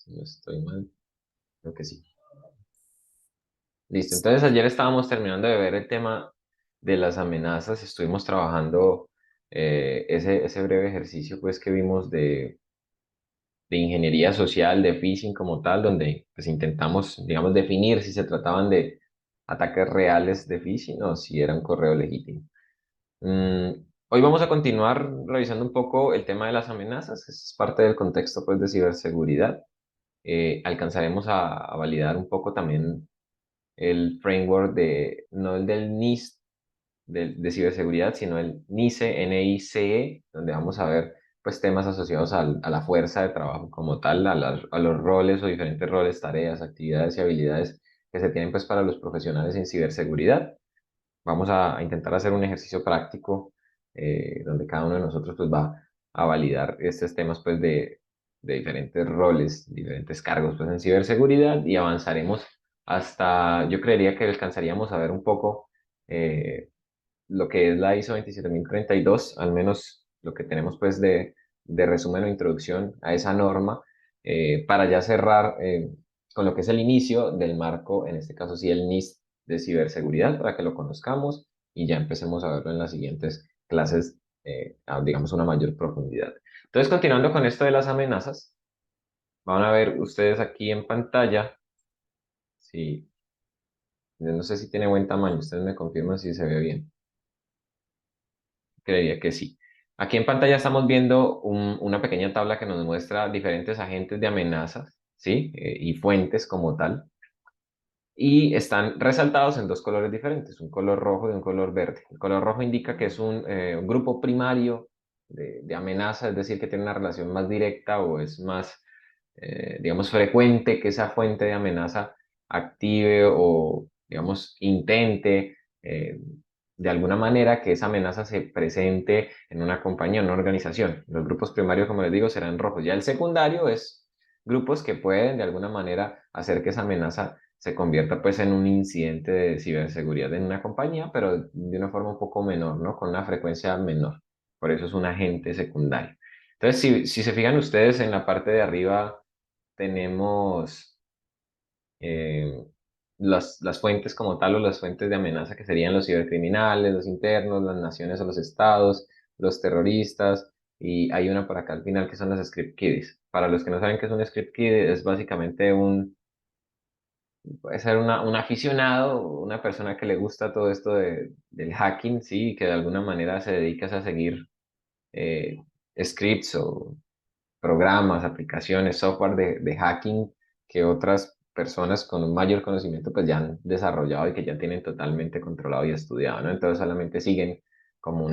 No estoy mal, creo que sí. Listo, entonces ayer estábamos terminando de ver el tema de las amenazas, estuvimos trabajando ese breve ejercicio pues que vimos de ingeniería social, de phishing como tal, donde pues intentamos, digamos, definir si se trataban de ataques reales de phishing o si era un correo legítimo. Mm, Hoy vamos a continuar revisando un poco el tema de las amenazas, es parte del contexto pues de ciberseguridad. Alcanzaremos a validar un poco también el framework no el del NIST de ciberseguridad, sino el NICE, NICE, donde vamos a ver pues temas asociados a la fuerza de trabajo como tal, a los roles o diferentes roles, tareas, actividades y habilidades que se tienen pues para los profesionales en ciberseguridad. Vamos a intentar hacer un ejercicio práctico donde cada uno de nosotros pues va a validar estos temas pues de diferentes roles, diferentes cargos pues en ciberseguridad y avanzaremos hasta, yo creería que alcanzaríamos a ver un poco lo que es la ISO 27032, al menos lo que tenemos pues de resumen o introducción a esa norma, para ya cerrar con lo que es el inicio del marco, en este caso sí el NIST de ciberseguridad, para que lo conozcamos y ya empecemos a verlo en las siguientes clases, digamos, una mayor profundidad. Entonces, continuando con esto de las amenazas, van a ver ustedes aquí en pantalla, si, no sé si tiene buen tamaño, ustedes me confirman si se ve bien. Creería que sí. Aquí en pantalla estamos viendo una pequeña tabla que nos muestra diferentes agentes de amenazas, ¿sí? Y fuentes como tal. Y están resaltados en dos colores diferentes, un color rojo y un color verde. El color rojo indica que es un grupo primario de amenaza, es decir, que tiene una relación más directa o es más, digamos, frecuente que esa fuente de amenaza active o, digamos, intente de alguna manera que esa amenaza se presente en una compañía, en una organización. Los grupos primarios, como les digo, serán rojos. Ya el secundario es grupos que pueden de alguna manera hacer que esa amenaza se convierta pues en un incidente de ciberseguridad en una compañía, pero de una forma un poco menor, ¿no? Con una frecuencia menor. Por eso es un agente secundario. Entonces, si se fijan ustedes en la parte de arriba, tenemos eh, las fuentes como tal o las fuentes de amenaza que serían los cibercriminales, los internos, las naciones o los estados, los terroristas, y hay una por acá al final que son los script kiddies. Para los que no saben qué es un script kiddie, es básicamente puede ser un aficionado, una persona que le gusta todo esto del hacking, sí, y que de alguna manera se dedica a seguir eh, scripts o programas, aplicaciones, software de hacking que otras personas con un mayor conocimiento pues ya han desarrollado y que ya tienen totalmente controlado y estudiado, ¿no? Entonces solamente siguen como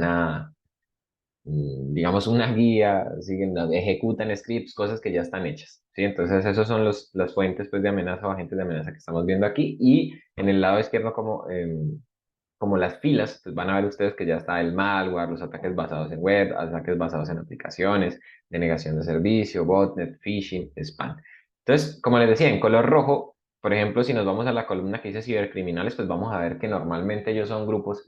digamos, una guía, siguen, ejecutan scripts, cosas que ya están hechas, ¿sí? Entonces, esos son las fuentes, pues, de amenaza o agentes de amenaza que estamos viendo aquí. Y en el lado izquierdo, como las filas, pues van a ver ustedes que ya está el malware, los ataques basados en web, ataques basados en aplicaciones, denegación de servicio, botnet, phishing, spam. Entonces, como les decía, en color rojo, por ejemplo, si nos vamos a la columna que dice cibercriminales, pues vamos a ver que normalmente ellos son grupos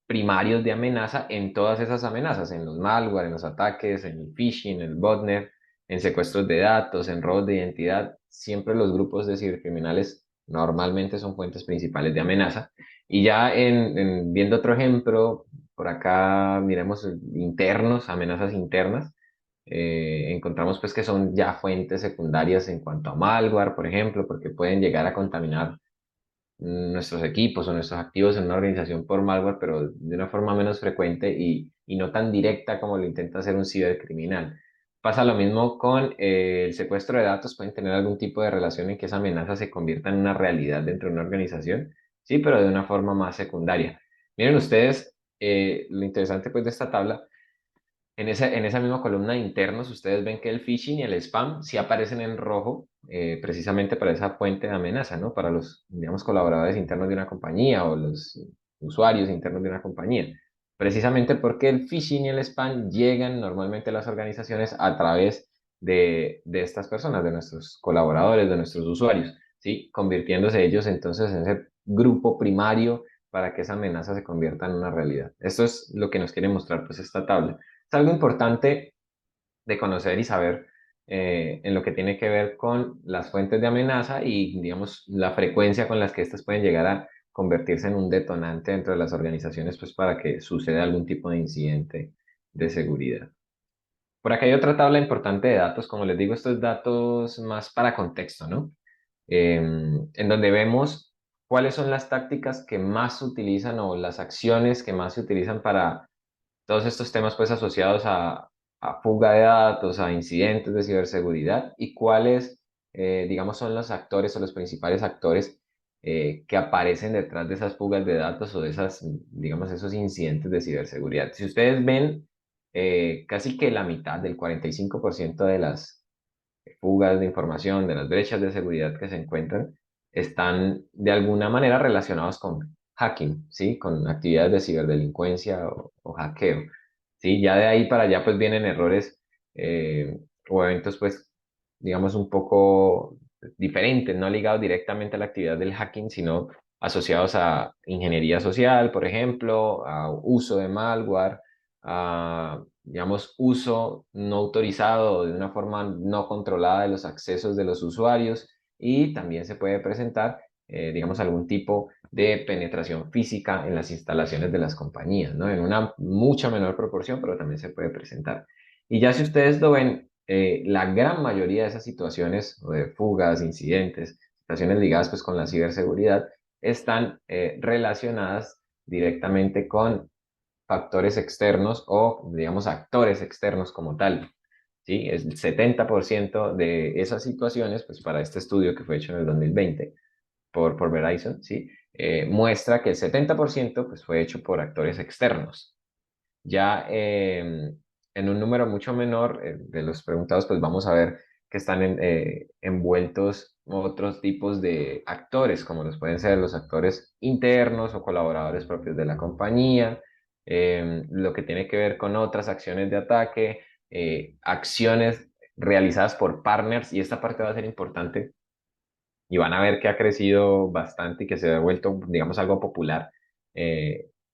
primarios de amenaza en todas esas amenazas, en los malware, en los ataques, en el phishing, en el botnet, en secuestros de datos, en robos de identidad. Siempre los grupos de cibercriminales normalmente son fuentes principales de amenaza. Y ya viendo otro ejemplo, por acá miremos internos, amenazas internas, encontramos pues que son ya fuentes secundarias en cuanto a malware, por ejemplo, porque pueden llegar a contaminar nuestros equipos o nuestros activos en una organización por malware, pero de una forma menos frecuente y no tan directa como lo intenta hacer un cibercriminal. Pasa lo mismo con el secuestro de datos, pueden tener algún tipo de relación en que esa amenaza se convierta en una realidad dentro de una organización, sí, pero de una forma más secundaria. Miren ustedes, lo interesante pues de esta tabla en esa misma columna de internos, ustedes ven que el phishing y el spam sí aparecen en rojo, precisamente para esa fuente de amenaza, ¿no? Para los, digamos, colaboradores internos de una compañía o los usuarios internos de una compañía. Precisamente porque el phishing y el spam llegan normalmente a las organizaciones a través de estas personas, de nuestros colaboradores, de nuestros usuarios, ¿sí? Convirtiéndose ellos entonces en ese grupo primario para que esa amenaza se convierta en una realidad. Esto es lo que nos quiere mostrar, pues, esta tabla. Es algo importante de conocer y saber, en lo que tiene que ver con las fuentes de amenaza y, digamos, la frecuencia con las que estas pueden llegar a convertirse en un detonante dentro de las organizaciones, pues para que suceda algún tipo de incidente de seguridad. Por acá hay otra tabla importante de datos, como les digo, estos datos más para contexto, ¿no? En donde vemos cuáles son las tácticas que más se utilizan o las acciones que más se utilizan para todos estos temas pues asociados a fuga de datos, a incidentes de ciberseguridad y cuáles, digamos, son los actores o los principales actores que aparecen detrás de esas fugas de datos o de esas, digamos, esos incidentes de ciberseguridad. Si ustedes ven, casi que la mitad del 45% de las fugas de información, de las brechas de seguridad que se encuentran, están de alguna manera relacionados con hacking, ¿sí? Con actividades de ciberdelincuencia o hackeo, ¿sí? Ya de ahí para allá pues vienen errores o eventos pues digamos un poco diferentes, no ligados directamente a la actividad del hacking, sino asociados a ingeniería social, por ejemplo, a uso de malware, a, digamos, uso no autorizado o de una forma no controlada de los accesos de los usuarios y también se puede presentar, digamos, algún tipo de penetración física en las instalaciones de las compañías, ¿no? En una mucha menor proporción, pero también se puede presentar. Y ya si ustedes lo ven, la gran mayoría de esas situaciones o de fugas, incidentes, situaciones ligadas pues con la ciberseguridad, están relacionadas directamente con factores externos o, digamos, actores externos como tal. ¿Sí? Es el 70% de esas situaciones, pues para este estudio que fue hecho en el 2020 por Verizon, ¿sí? Muestra que el 70% pues, fue hecho por actores externos. Ya en un número mucho menor de los preguntados, pues vamos a ver que están envueltos otros tipos de actores, como los pueden ser los actores internos o colaboradores propios de la compañía, lo que tiene que ver con otras acciones de ataque, acciones realizadas por partners, y esta parte va a ser importante y van a ver que ha crecido bastante y que se ha vuelto, digamos, algo popular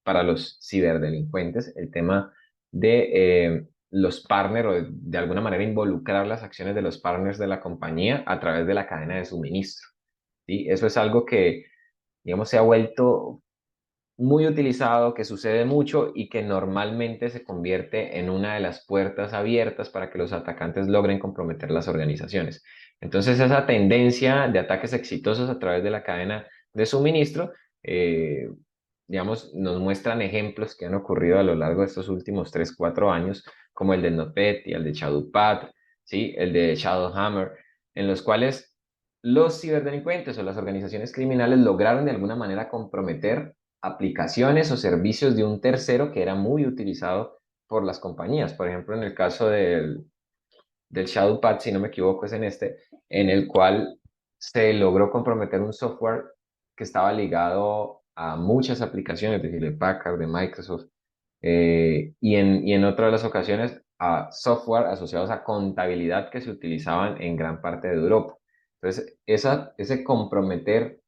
para los ciberdelincuentes, el tema de los partners o de alguna manera involucrar las acciones de los partners de la compañía a través de la cadena de suministro. ¿Sí? Eso es algo que, digamos, se ha vuelto muy utilizado, que sucede mucho y que normalmente se convierte en una de las puertas abiertas para que los atacantes logren comprometer las organizaciones. Entonces, esa tendencia de ataques exitosos a través de la cadena de suministro, eh, digamos, nos muestran ejemplos que han ocurrido a lo largo de estos últimos 3 4 años, como el de NotPetya, el de Shadowpat, ¿sí? El de Shadowhammer, en los cuales los ciberdelincuentes o las organizaciones criminales lograron de alguna manera comprometer aplicaciones o servicios de un tercero que era muy utilizado por las compañías. Por ejemplo, en el caso del Shadowpad, si no me equivoco, es en este, en el cual se logró comprometer un software que estaba ligado a muchas aplicaciones de Hewlett Packard, de Microsoft, y en otras de las ocasiones a software asociados a contabilidad que se utilizaban en gran parte de Europa. Entonces, ese comprometer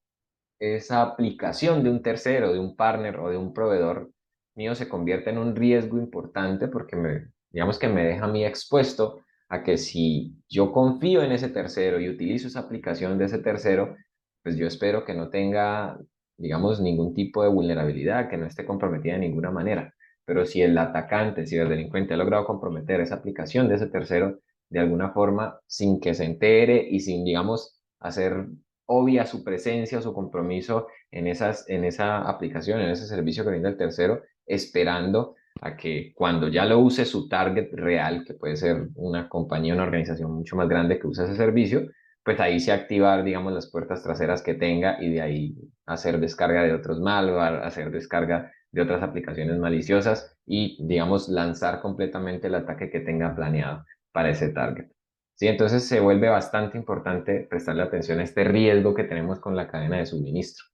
esa aplicación de un tercero, de un partner o de un proveedor mío se convierte en un riesgo importante porque digamos que me deja a mí expuesto a que si yo confío en ese tercero y utilizo esa aplicación de ese tercero, pues yo espero que no tenga, digamos, ningún tipo de vulnerabilidad, que no esté comprometida de ninguna manera. Pero si el atacante, si el delincuente ha logrado comprometer esa aplicación de ese tercero de alguna forma sin que se entere y sin, digamos, hacer obvia su presencia o su compromiso en esa aplicación, en ese servicio que brinda el tercero, esperando a que cuando ya lo use su target real, que puede ser una compañía, una organización mucho más grande que usa ese servicio, pues ahí se activar, digamos, las puertas traseras que tenga y de ahí hacer descarga de otros malware, hacer descarga de otras aplicaciones maliciosas y, digamos, lanzar completamente el ataque que tenga planeado para ese target. Sí, entonces se vuelve bastante importante prestarle atención a este riesgo que tenemos con la cadena de suministro.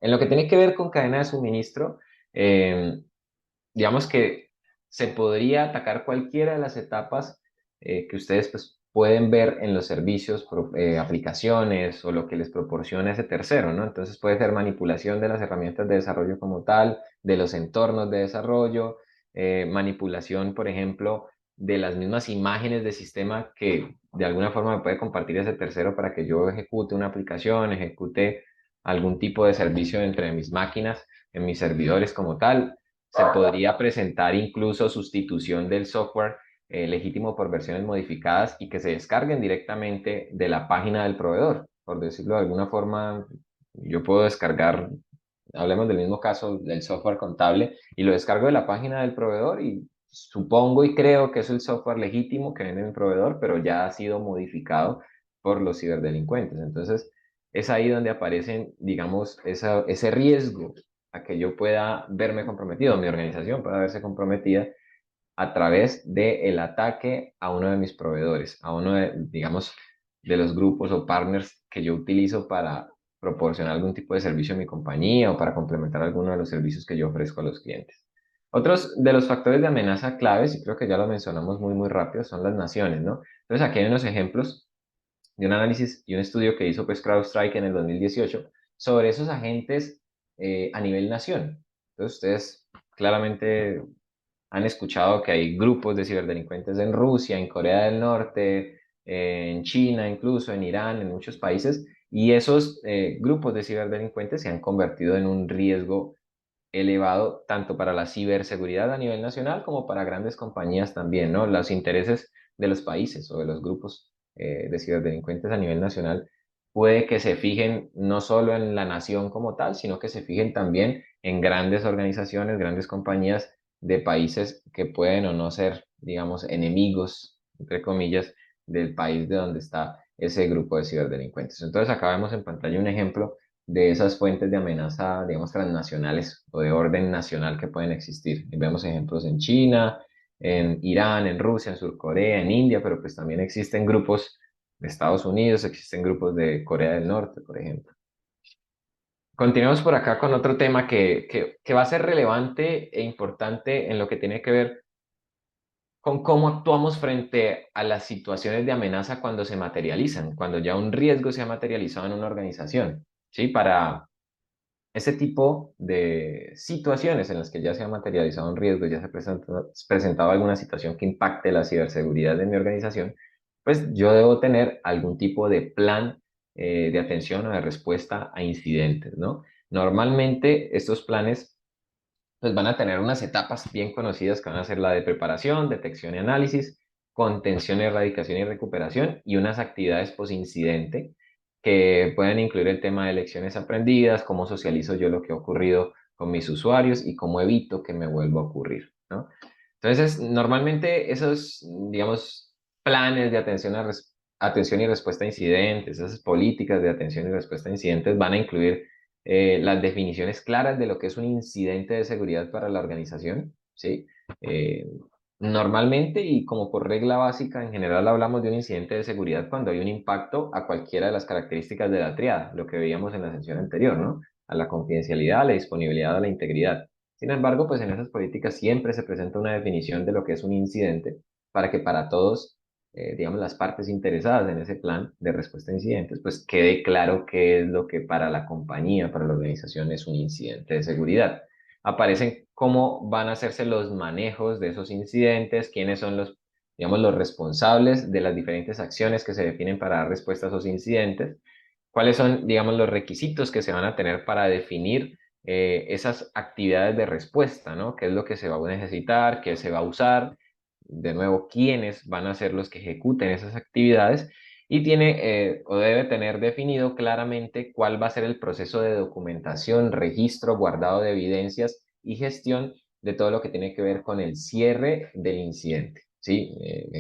En lo que tiene que ver con cadena de suministro, eh, digamos que se podría atacar cualquiera de las etapas que ustedes pues, pueden ver en los servicios, aplicaciones o lo que les proporciona ese tercero, ¿no? Entonces puede ser manipulación de las herramientas de desarrollo como tal, de los entornos de desarrollo, manipulación, por ejemplo, de las mismas imágenes de sistema que de alguna forma me puede compartir ese tercero para que yo ejecute una aplicación, ejecute algún tipo de servicio entre mis máquinas, en mis servidores como tal. Se podría presentar incluso sustitución del software legítimo por versiones modificadas y que se descarguen directamente de la página del proveedor. Por decirlo de alguna forma, yo puedo descargar, hablemos del mismo caso del software contable, y lo descargo de la página del proveedor y supongo y creo que es el software legítimo que vende el proveedor, pero ya ha sido modificado por los ciberdelincuentes. Entonces, es ahí donde aparecen, digamos, ese riesgo a que yo pueda verme comprometido, mi organización pueda verse comprometida a través del ataque a uno de mis proveedores, a uno de, digamos, de los grupos o partners que yo utilizo para proporcionar algún tipo de servicio a mi compañía o para complementar alguno de los servicios que yo ofrezco a los clientes. Otros de los factores de amenaza claves, y creo que ya lo mencionamos muy rápido, son las naciones, ¿no? Entonces aquí hay unos ejemplos de un análisis y un estudio que hizo pues CrowdStrike en el 2018 sobre esos agentes a nivel nación. Entonces ustedes claramente han escuchado que hay grupos de ciberdelincuentes en Rusia, en Corea del Norte, en China, incluso en Irán, en muchos países, y esos grupos de ciberdelincuentes se han convertido en un riesgo elevado tanto para la ciberseguridad a nivel nacional como para grandes compañías también, ¿no? Los intereses de los países o de los grupos de ciberdelincuentes a nivel nacional puede que se fijen no solo en la nación como tal, sino que se fijen también en grandes organizaciones, grandes compañías de países que pueden o no ser, digamos, enemigos, entre comillas, del país de donde está ese grupo de ciberdelincuentes. Entonces, acá vemos en pantalla un ejemplo de esas fuentes de amenaza, digamos, transnacionales o de orden nacional que pueden existir. Y vemos ejemplos en China, en Irán, en Rusia, en Surcorea, en India, pero pues también existen grupos de Estados Unidos, existen grupos de Corea del Norte, por ejemplo. Continuamos por acá con otro tema que va a ser relevante e importante en lo que tiene que ver con cómo actuamos frente a las situaciones de amenaza cuando se materializan, cuando ya un riesgo se ha materializado en una organización, ¿sí? Para ese tipo de situaciones en las que ya se ha materializado un riesgo, ya se ha presentado alguna situación que impacte la ciberseguridad de mi organización, pues yo debo tener algún tipo de plan de atención o de respuesta a incidentes, ¿no? Normalmente estos planes pues van a tener unas etapas bien conocidas que van a ser la de preparación, detección y análisis, contención, erradicación y recuperación y unas actividades post-incidente que pueden incluir el tema de lecciones aprendidas, cómo socializo yo lo que ha ocurrido con mis usuarios y cómo evito que me vuelva a ocurrir, ¿no? Entonces, normalmente esos, digamos, planes de atención y respuesta a incidentes, esas políticas de atención y respuesta a incidentes van a incluir las definiciones claras de lo que es un incidente de seguridad para la organización, ¿sí? Eh, Normalmente y como por regla básica, en general hablamos de un incidente de seguridad cuando hay un impacto a cualquiera de las características de la triada, lo que veíamos en la sesión anterior, ¿no? A la confidencialidad, a la disponibilidad, a la integridad. Sin embargo, pues en esas políticas siempre se presenta una definición de lo que es un incidente para que para todos, digamos, las partes interesadas en ese plan de respuesta a incidentes, pues quede claro qué es lo que para la compañía, para la organización es un incidente de seguridad. Aparecen cómo van a hacerse los manejos de esos incidentes, quiénes son los, digamos, los responsables de las diferentes acciones que se definen para dar respuesta a esos incidentes, cuáles son, digamos, los requisitos que se van a tener para definir esas actividades de respuesta, ¿no? ¿Qué es lo que se va a necesitar, qué se va a usar? De nuevo, quiénes van a ser los que ejecuten esas actividades y tiene o debe tener definido claramente cuál va a ser el proceso de documentación, registro, guardado de evidencias y gestión de todo lo que tiene que ver con el cierre del incidente. Sí,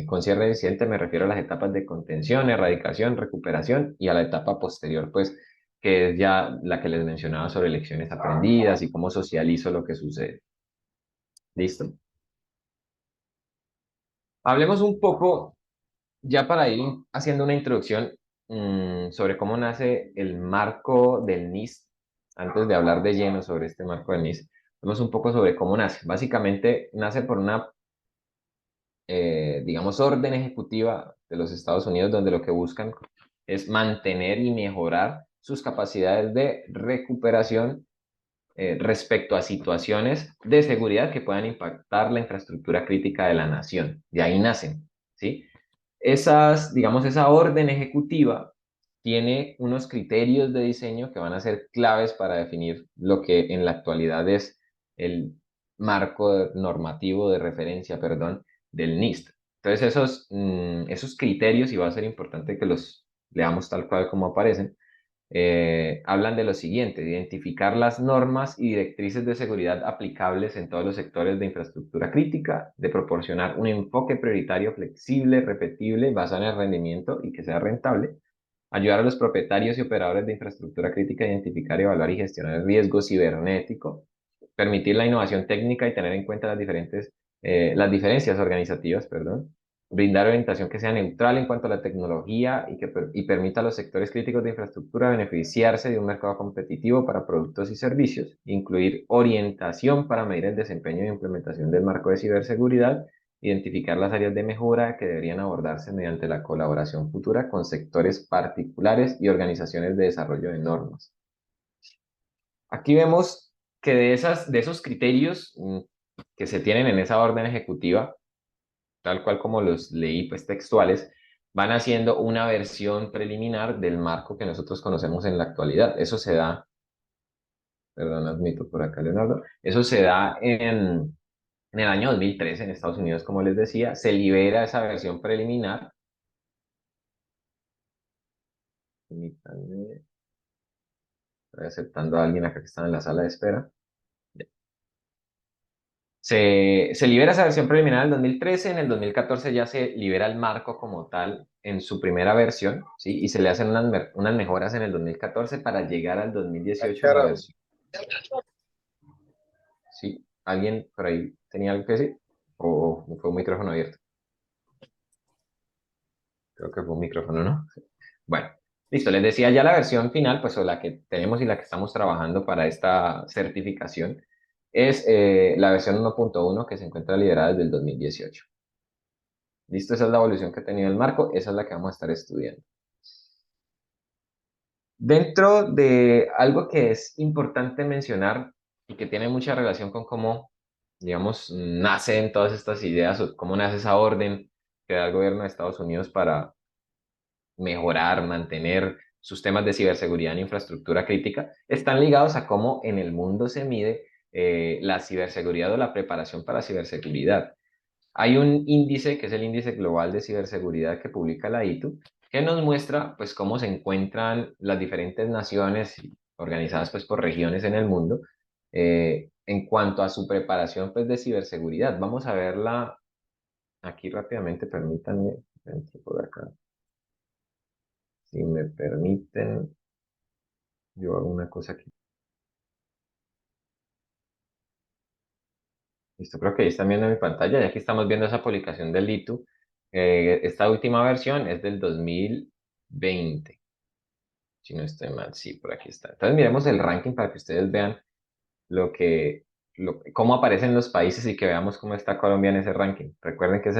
con cierre del incidente me refiero a las etapas de contención, erradicación, recuperación y a la etapa posterior, pues, que es ya la que les mencionaba sobre lecciones aprendidas y cómo socializo lo que sucede. ¿Listo? Hablemos un poco, ya para ir haciendo una introducción sobre cómo nace el marco del NIST, antes de hablar de lleno sobre este marco del NIST, hablemos un poco sobre cómo nace. Básicamente nace por una, digamos, orden ejecutiva de los Estados Unidos, donde lo que buscan es mantener y mejorar sus capacidades de recuperación respecto a situaciones de seguridad que puedan impactar la infraestructura crítica de la nación. De ahí nacen, ¿sí? Digamos, esa orden ejecutiva tiene unos criterios de diseño que van a ser claves para definir lo que en la actualidad es el marco normativo de referencia, perdón, del NIST. Entonces, esos criterios, y va a ser importante que los leamos tal cual como aparecen, hablan de lo siguiente: de identificar las normas y directrices de seguridad aplicables en todos los sectores de infraestructura crítica, de proporcionar un enfoque prioritario flexible, repetible, basado en el rendimiento y que sea rentable, ayudar a los propietarios y operadores de infraestructura crítica a identificar, evaluar y gestionar el riesgo cibernético, permitir la innovación técnica y tener en cuenta las diferencias organizativas, perdón, brindar orientación que sea neutral en cuanto a la tecnología y permita a los sectores críticos de infraestructura beneficiarse de un mercado competitivo para productos y servicios, incluir orientación para medir el desempeño y implementación del marco de ciberseguridad, identificar las áreas de mejora que deberían abordarse mediante la colaboración futura con sectores particulares y organizaciones de desarrollo de normas. Aquí vemos que de esos criterios que se tienen en esa orden ejecutiva, tal cual como los leí, pues textuales, van haciendo una versión preliminar del marco que nosotros conocemos en la actualidad. Eso se da, perdón, admito por acá, Leonardo, eso se da en el año 2013 en Estados Unidos, como les decía, se libera esa versión preliminar. Permítanme, estoy aceptando a alguien acá que está en la sala de espera. Se libera esa versión preliminar en el 2013, en el 2014 ya se libera el marco como tal en su primera versión, ¿sí? Y se le hacen unas mejoras en el 2014 para llegar al 2018 a la Cachara. versión. ¿Sí? ¿Alguien por ahí tenía algo que decir? ¿O fue un micrófono abierto? Creo que fue un micrófono, ¿no? Sí. Bueno, listo. Les decía ya la versión final, pues o la que tenemos y la que estamos trabajando para esta certificación, es la versión 1.1 que se encuentra liberada desde el 2018. Listo, esa es la evolución que ha tenido el marco, esa es la que vamos a estar estudiando. Dentro de algo que es importante mencionar y que tiene mucha relación con cómo, digamos, nacen todas estas ideas o cómo nace esa orden que da el gobierno de Estados Unidos para mejorar, mantener sus temas de ciberseguridad en infraestructura crítica, están ligados a cómo en el mundo se mide la ciberseguridad o la preparación para ciberseguridad. Hay un índice que es el Índice Global de Ciberseguridad que publica la ITU, que nos muestra pues cómo se encuentran las diferentes naciones organizadas pues por regiones en el mundo en cuanto a su preparación pues de ciberseguridad. Vamos a verla aquí rápidamente, permítanme, entro por acá. Si me permiten, yo hago una cosa aquí. Listo, creo que ahí están viendo mi pantalla y aquí estamos viendo esa publicación del ITU. Esta última versión es del 2020. Si no estoy mal, sí, por aquí está. Entonces miremos el ranking para que ustedes vean lo que, cómo aparecen los países y que veamos cómo está Colombia en ese ranking. Recuerden que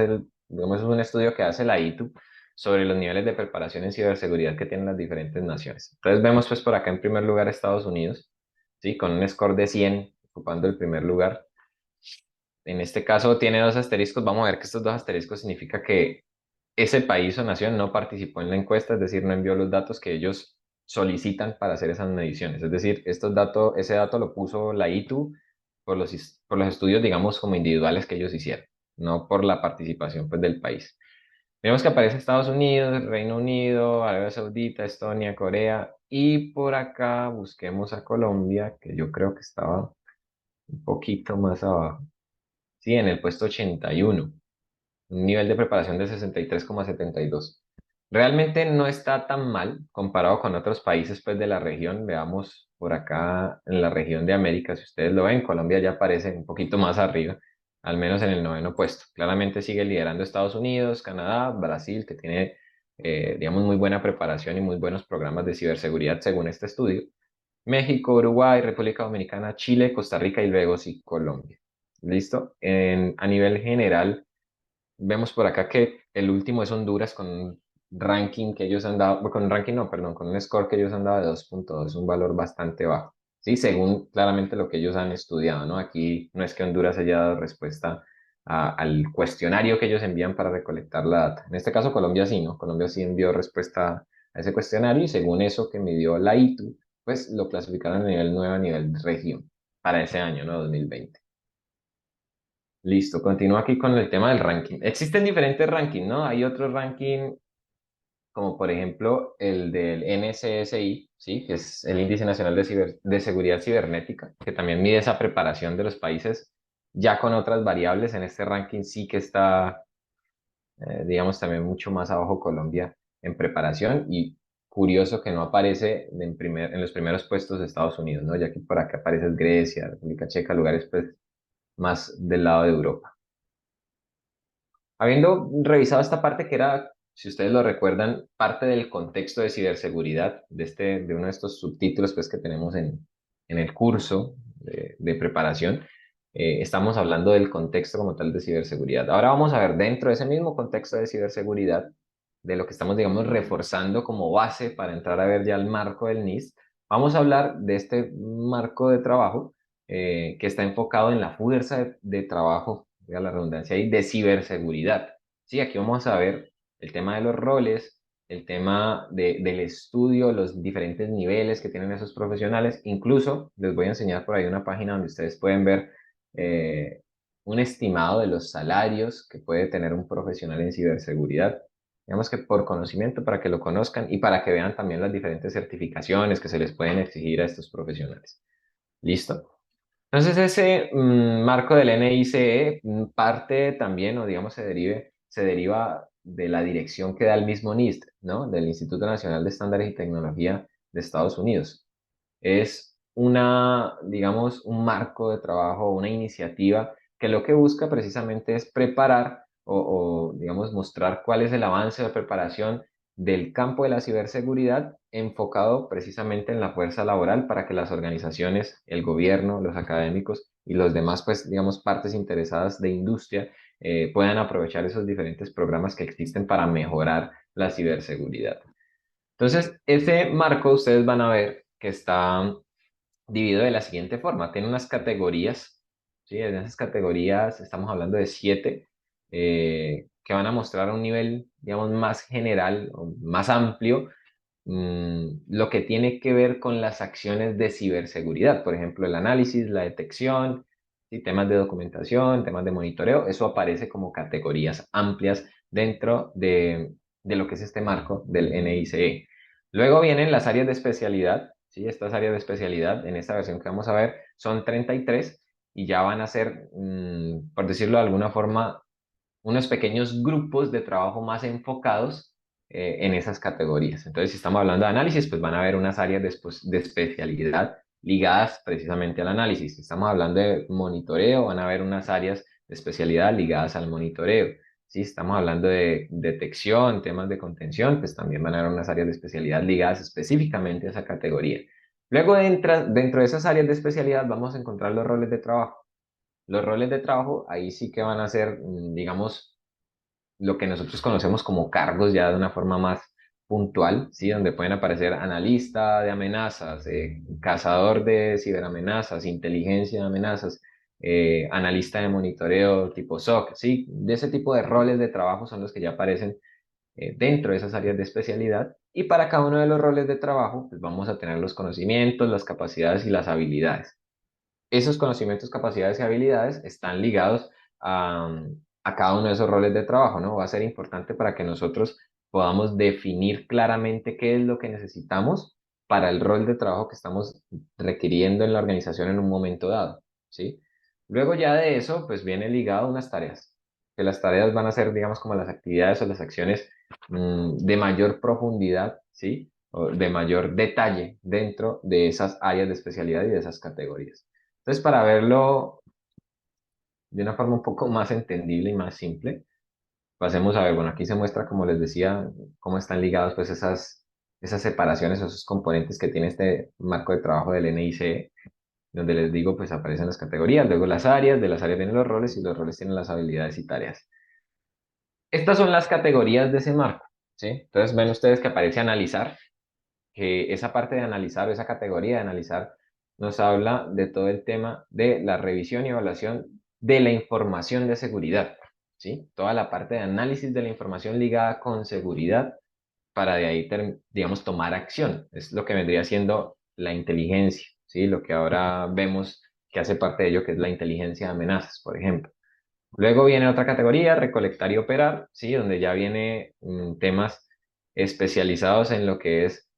digamos, es un estudio que hace la ITU sobre los niveles de preparación en ciberseguridad que tienen las diferentes naciones. Entonces vemos pues por acá en primer lugar Estados Unidos, ¿sí? Con un score de 100, ocupando el primer lugar. En este caso tiene dos asteriscos. Vamos a ver que estos dos asteriscos significa que ese país o nación no participó en la encuesta, es decir, no envió los datos que ellos solicitan para hacer esas mediciones. Es decir, ese dato lo puso la ITU por los estudios, digamos, como individuales que ellos hicieron, no por la participación pues, del país. Vemos que aparece Estados Unidos, Reino Unido, Arabia Saudita, Estonia, Corea, y por acá busquemos a Colombia, que yo creo que estaba un poquito más abajo. Sí, en el puesto 81, un nivel de preparación de 63,72. Realmente no está tan mal comparado con otros países pues, de la región. Veamos por acá en la región de América, si ustedes lo ven, Colombia ya aparece un poquito más arriba, al menos en el noveno puesto. Claramente sigue liderando Estados Unidos, Canadá, Brasil, que tiene, digamos, muy buena preparación y muy buenos programas de ciberseguridad según este estudio. México, Uruguay, República Dominicana, Chile, Costa Rica y luego sí Colombia. ¿Listo? A nivel general, vemos por acá que el último es Honduras con un ranking que ellos han dado, con un ranking no, perdón, con un score que ellos han dado de 2.2, un valor bastante bajo. ¿sí? Según claramente lo que ellos han estudiado, ¿no? Aquí no es que Honduras haya dado respuesta al cuestionario que ellos envían para recolectar la data. En este caso, Colombia sí, ¿no? Colombia sí envió respuesta a ese cuestionario y según eso que midió la ITU, pues lo clasificaron a nivel 9, a nivel región, para ese año, ¿no? 2020. Listo, continúo aquí con el tema del ranking. Existen diferentes rankings, ¿no? Hay otro ranking como por ejemplo el del NCSI, ¿sí? Que es el Índice Nacional de Seguridad Cibernética, que también mide esa preparación de los países, ya con otras variables. En este ranking sí que está, digamos, también mucho más abajo Colombia en preparación y curioso que no aparece en los primeros puestos de Estados Unidos, ¿no? Ya que por acá aparece Grecia, República Checa, lugares pues más del lado de Europa. Habiendo revisado esta parte que era, si ustedes lo recuerdan, parte del contexto de ciberseguridad, de uno de estos subtítulos pues, que tenemos en el curso de preparación, estamos hablando del contexto como tal de ciberseguridad. Ahora vamos a ver dentro de ese mismo contexto de ciberseguridad, de lo que estamos, digamos, reforzando como base para entrar a ver ya el marco del NIST, vamos a hablar de este marco de trabajo que está enfocado en la fuerza de trabajo, diga la redundancia ahí, de ciberseguridad. Sí, aquí vamos a ver el tema de los roles, el tema del estudio, los diferentes niveles que tienen esos profesionales. Incluso les voy a enseñar por ahí una página donde ustedes pueden ver eh, un estimado de los salarios que puede tener un profesional en ciberseguridad. Digamos que por conocimiento, para que lo conozcan y para que vean también las diferentes certificaciones que se les pueden exigir a estos profesionales. ¿Listo? Entonces ese marco del NICE parte también, o digamos se deriva de la dirección que da el mismo NIST, ¿no? Del Instituto Nacional de Estándares y Tecnología de Estados Unidos. Es digamos, un marco de trabajo, una iniciativa que lo que busca precisamente es preparar digamos, mostrar cuál es el avance de preparación del campo de la ciberseguridad enfocado precisamente en la fuerza laboral para que las organizaciones, el gobierno, los académicos y los demás, pues, digamos, partes interesadas de industria puedan aprovechar esos diferentes programas que existen para mejorar la ciberseguridad. Entonces, ese marco ustedes van a ver que está dividido de la siguiente forma. Tiene unas categorías, ¿sí? En esas categorías estamos hablando de 7 que van a mostrar a un nivel, digamos, más general o más amplio lo que tiene que ver con las acciones de ciberseguridad. Por ejemplo, el análisis, la detección, ¿sí? Temas de documentación, temas de monitoreo. Eso aparece como categorías amplias dentro de lo que es este marco del NICE. Luego vienen las áreas de especialidad, ¿sí? Estas áreas de especialidad en esta versión que vamos a ver son 33 y ya van a ser, por decirlo de alguna forma, unos pequeños grupos de trabajo más enfocados en esas categorías. Entonces, si estamos hablando de análisis, pues van a haber unas áreas de especialidad ligadas precisamente al análisis. Si estamos hablando de monitoreo, van a haber unas áreas de especialidad ligadas al monitoreo. Si estamos hablando de detección, temas de contención, pues también van a haber unas áreas de especialidad ligadas específicamente a esa categoría. Luego, dentro de esas áreas de especialidad, vamos a encontrar los roles de trabajo. Los roles de trabajo ahí sí que van a ser, digamos, lo que nosotros conocemos como cargos ya de una forma más puntual, ¿sí? Donde pueden aparecer analista de amenazas, cazador de ciberamenazas, inteligencia de amenazas, analista de monitoreo tipo SOC, ¿sí? De ese tipo de roles de trabajo son los que ya aparecen dentro de esas áreas de especialidad. Y para cada uno de los roles de trabajo, pues vamos a tener los conocimientos, las capacidades y las habilidades. Esos conocimientos, capacidades y habilidades están ligados a cada uno de esos roles de trabajo, ¿no? Va a ser importante para que nosotros podamos definir claramente qué es lo que necesitamos para el rol de trabajo que estamos requiriendo en la organización en un momento dado, ¿sí? Luego ya de eso, pues viene ligado a unas tareas, que las tareas van a ser, digamos, como las actividades o las acciones de mayor profundidad, ¿sí? O de mayor detalle dentro de esas áreas de especialidad y de esas categorías. Entonces, para verlo de una forma un poco más entendible y más simple, pasemos a ver, bueno, aquí se muestra, como les decía, cómo están ligados pues esas separaciones, esos componentes que tiene este marco de trabajo del NICE, donde les digo, pues aparecen las categorías, luego las áreas, de las áreas vienen los roles y los roles tienen las habilidades y tareas. Estas son las categorías de ese marco, ¿sí? Entonces ven ustedes que aparece analizar, que esa parte de analizar, o esa categoría de analizar, nos habla de todo el tema de la revisión y evaluación de la información de seguridad, ¿sí? Toda la parte de análisis de la información ligada con seguridad para de ahí, digamos, tomar acción. Es lo que vendría siendo la inteligencia, ¿sí? Lo que ahora vemos que hace parte de ello, que es la inteligencia de amenazas, por ejemplo. Luego viene otra categoría, recolectar y operar, ¿sí? Donde ya viene temas especializados en lo que es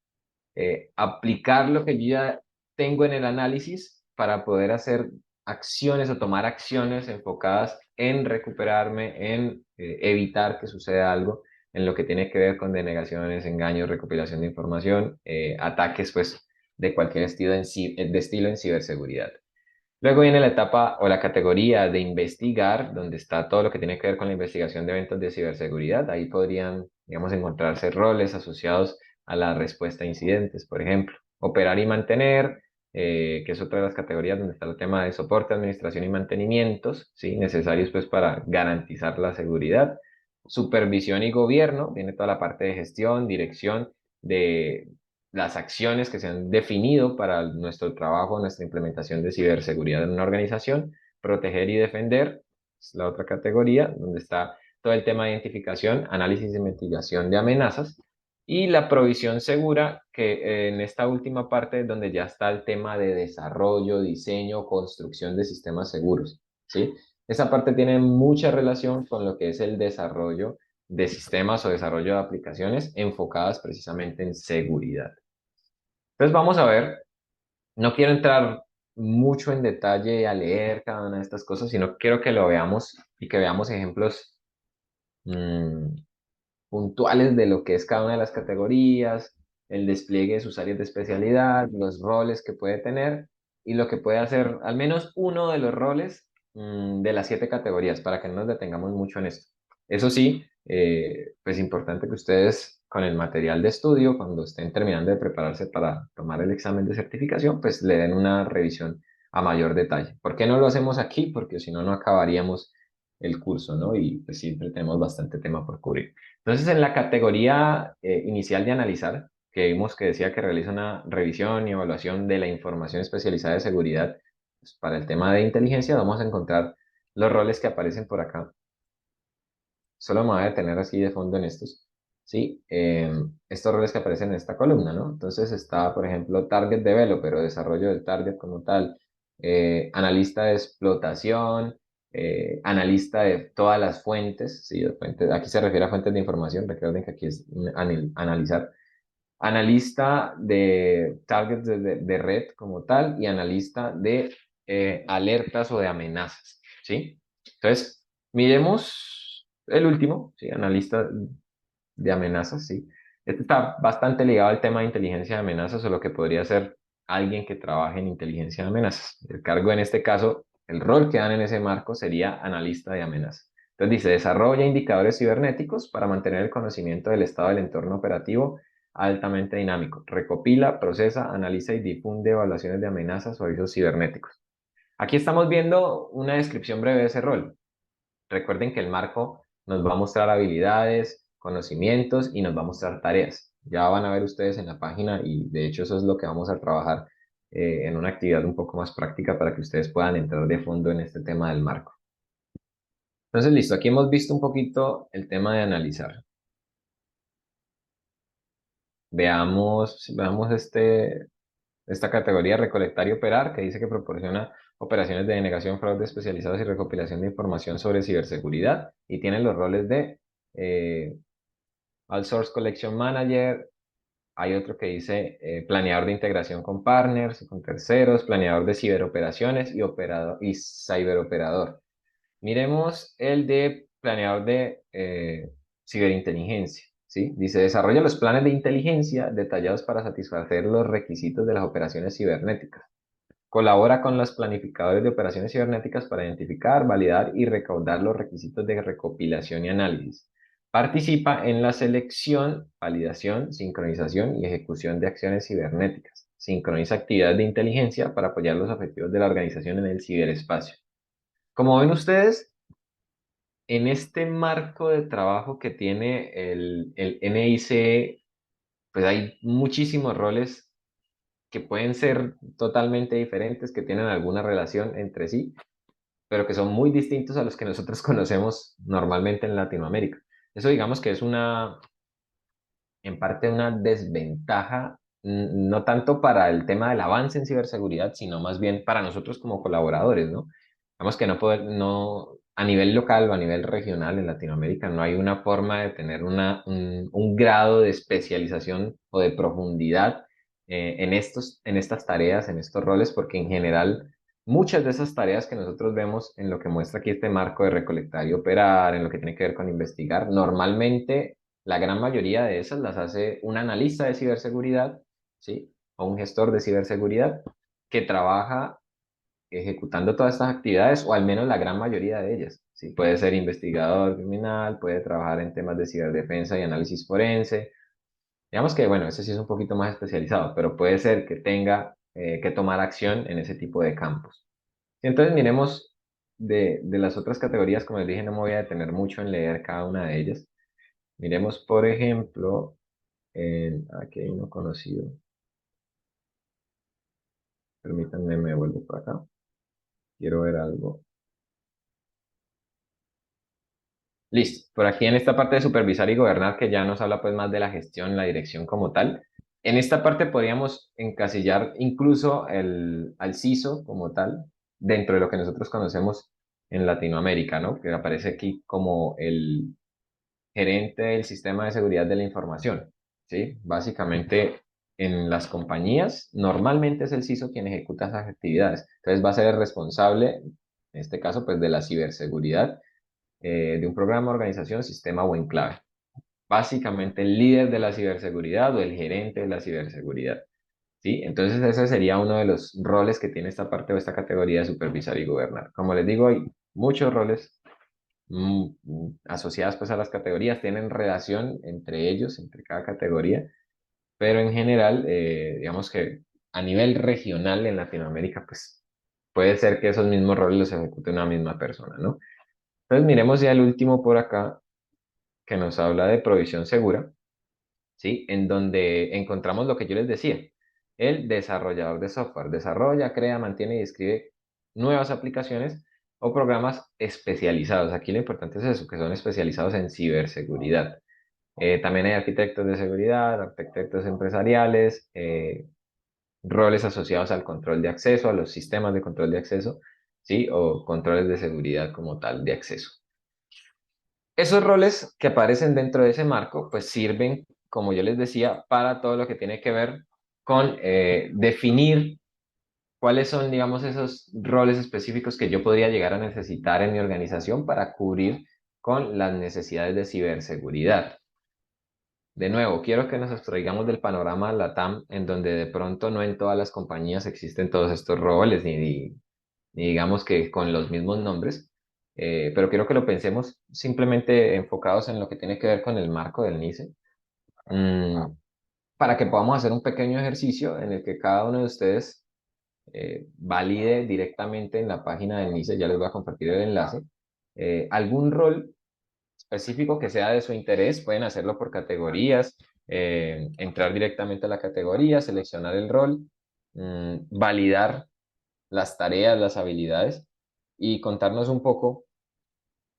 aplicar lo que yo ya tengo en el análisis para poder hacer acciones o tomar acciones enfocadas en recuperarme, en evitar que suceda algo en lo que tiene que ver con denegaciones, engaños, recopilación de información, ataques pues de cualquier estilo de estilo en ciberseguridad. Luego viene la etapa o la categoría de investigar, donde está todo lo que tiene que ver con la investigación de eventos de ciberseguridad. Ahí podrían, digamos, encontrarse roles asociados a la respuesta a incidentes, por ejemplo. Operar y mantener, que es otra de las categorías donde está el tema de soporte, administración y mantenimientos, ¿sí? Necesarios pues para garantizar la seguridad. Supervisión y gobierno, viene toda la parte de gestión, dirección de las acciones que se han definido para nuestro trabajo, nuestra implementación de ciberseguridad en una organización, proteger y defender, es la otra categoría, donde está todo el tema de identificación, análisis y mitigación de amenazas, y la provisión segura, que en esta última parte es donde ya está el tema de desarrollo, diseño, construcción de sistemas seguros, ¿sí? Esa parte tiene mucha relación con lo que es el desarrollo de sistemas o desarrollo de aplicaciones enfocadas precisamente en seguridad. Entonces vamos a ver, no quiero entrar mucho en detalle a leer cada una de estas cosas, sino quiero que lo veamos y que veamos ejemplos mm, puntuales de lo que es cada una de las categorías, el despliegue de sus áreas de especialidad, los roles que puede tener y lo que puede hacer al menos uno de los roles de las 7 categorías para que no nos detengamos mucho en esto. Eso sí, pues importante que ustedes con el material de estudio, cuando estén terminando de prepararse para tomar el examen de certificación, pues le den una revisión a mayor detalle. ¿Por qué no lo hacemos aquí? Porque si no, no acabaríamos el curso, ¿no? Y pues siempre tenemos bastante tema por cubrir. Entonces, en la categoría inicial de analizar, que vimos que decía que realiza una revisión y evaluación de la información especializada de seguridad, pues, para el tema de inteligencia, vamos a encontrar los roles que aparecen por acá. Solo me voy a detener así de fondo en estos, ¿sí? Estos roles que aparecen en esta columna, ¿no? Entonces está, por ejemplo, Target Developer o desarrollo del target como tal, analista de explotación, analista de todas las fuentes, ¿sí? Aquí se refiere a fuentes de información, recuerden que aquí es analizar. Analista de targets de red como tal y analista de alertas o de amenazas, ¿sí? Entonces, miremos el último, ¿sí? Analista de amenazas, ¿sí? Este está bastante ligado al tema de inteligencia de amenazas o lo que podría ser alguien que trabaje en inteligencia de amenazas. El cargo en este caso, el rol que dan en ese marco sería analista de amenazas. Entonces dice, desarrolla indicadores cibernéticos para mantener el conocimiento del estado del entorno operativo altamente dinámico. Recopila, procesa, analiza y difunde evaluaciones de amenazas o avisos cibernéticos. Aquí estamos viendo una descripción breve de ese rol. Recuerden que el marco nos va a mostrar habilidades, conocimientos y nos va a mostrar tareas. Ya van a ver ustedes en la página y de hecho eso es lo que vamos a trabajar en una actividad un poco más práctica para que ustedes puedan entrar de fondo en este tema del marco. Entonces, listo, aquí hemos visto un poquito el tema de analizar. Veamos esta categoría, recolectar y operar, que dice que proporciona operaciones de denegación, fraude especializados y recopilación de información sobre ciberseguridad y tiene los roles de eh, Outsource Collection Manager. Hay otro que dice planeador de integración con partners y con terceros, planeador de ciberoperaciones y ciberoperador. Miremos el de planeador de ciberinteligencia, ¿sí? Dice, desarrolla los planes de inteligencia detallados para satisfacer los requisitos de las operaciones cibernéticas. Colabora con los planificadores de operaciones cibernéticas para identificar, validar y recaudar los requisitos de recopilación y análisis. Participa en la selección, validación, sincronización y ejecución de acciones cibernéticas. Sincroniza actividades de inteligencia para apoyar los objetivos de la organización en el ciberespacio. Como ven ustedes, en este marco de trabajo que tiene el NIC, pues hay muchísimos roles que pueden ser totalmente diferentes, que tienen alguna relación entre sí, pero que son muy distintos a los que nosotros conocemos normalmente en Latinoamérica. Eso digamos que es en parte una desventaja, no tanto para el tema del avance en ciberseguridad, sino más bien para nosotros como colaboradores, ¿no? Digamos que no, a nivel local o a nivel regional en Latinoamérica no hay una forma de tener un grado de especialización o de profundidad en estas tareas, en estos roles, porque en general muchas de esas tareas que nosotros vemos en lo que muestra aquí este marco de recolectar y operar, en lo que tiene que ver con investigar, normalmente la gran mayoría de esas las hace un analista de ciberseguridad, ¿sí? O un gestor de ciberseguridad que trabaja ejecutando todas estas actividades, o al menos la gran mayoría de ellas, ¿sí? Puede ser investigador criminal, puede trabajar en temas de ciberdefensa y análisis forense. Digamos que, bueno, ese sí es un poquito más especializado, pero puede ser que tenga que tomar acción en ese tipo de campos. Entonces, miremos de las otras categorías, como les dije, no me voy a detener mucho en leer cada una de ellas. Miremos, por ejemplo, aquí hay uno conocido. Permítanme, me vuelvo por acá. Quiero ver algo. Listo. Por aquí en esta parte de supervisar y gobernar, que ya nos habla pues más de la gestión, la dirección como tal. En esta parte podríamos encasillar incluso al CISO como tal, dentro de lo que nosotros conocemos en Latinoamérica, ¿no? Que aparece aquí como el gerente del sistema de seguridad de la información, ¿sí? Básicamente, en las compañías, normalmente es el CISO quien ejecuta esas actividades. Entonces, va a ser el responsable, en este caso, pues, de la ciberseguridad de un programa, organización, sistema o enclave. Básicamente, el líder de la ciberseguridad o el gerente de la ciberseguridad, ¿sí? Entonces, ese sería uno de los roles que tiene esta parte o esta categoría de supervisar y gobernar. Como les digo, hay muchos roles asociadas pues a las categorías, tienen relación entre ellos, entre cada categoría, pero en general, digamos que a nivel regional en Latinoamérica, pues puede ser que esos mismos roles los ejecute una misma persona, ¿no? Entonces miremos ya el último por acá, que nos habla de provisión segura, ¿sí? En donde encontramos lo que yo les decía, el desarrollador de software desarrolla, crea, mantiene y escribe nuevas aplicaciones o programas especializados. Aquí lo importante es eso, que son especializados en ciberseguridad. También hay arquitectos de seguridad, arquitectos empresariales, roles asociados al control de acceso, a los sistemas de control de acceso, ¿sí? O controles de seguridad como tal de acceso. Esos roles que aparecen dentro de ese marco, pues sirven, como yo les decía, para todo lo que tiene que ver con definir cuáles son, digamos, esos roles específicos que yo podría llegar a necesitar en mi organización para cubrir con las necesidades de ciberseguridad. De nuevo, quiero que nos abstraigamos del panorama LATAM, en donde de pronto no en todas las compañías existen todos estos roles, ni digamos que con los mismos nombres, pero quiero que lo pensemos simplemente enfocados en lo que tiene que ver con el marco del NICE, mm, para que podamos hacer un pequeño ejercicio en el que cada uno de ustedes valide directamente en la página del NICE, ya les voy a compartir el enlace, algún rol específico que sea de su interés, pueden hacerlo por categorías, entrar directamente a la categoría, seleccionar el rol, validar las tareas, las habilidades y contarnos un poco,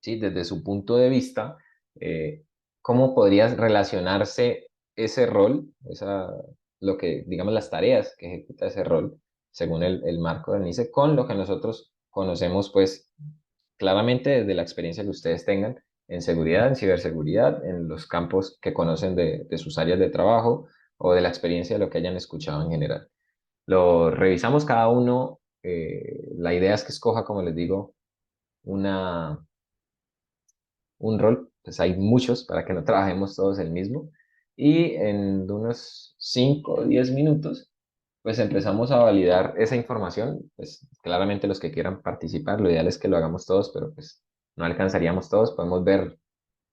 ¿sí? Desde su punto de vista, eh, cómo podría relacionarse ese rol, lo que, digamos, las tareas que ejecuta ese rol, según el marco del NICE, con lo que nosotros conocemos, pues, claramente desde la experiencia que ustedes tengan en seguridad, en ciberseguridad, en los campos que conocen de sus áreas de trabajo o de la experiencia de lo que hayan escuchado en general. Lo revisamos cada uno. La idea es que escoja, como les digo, una, un rol. Pues hay muchos para que no trabajemos todos el mismo. Y en unos 5 o 10 minutos, pues empezamos a validar esa información. Pues claramente los que quieran participar, lo ideal es que lo hagamos todos, pero pues no alcanzaríamos todos. Podemos ver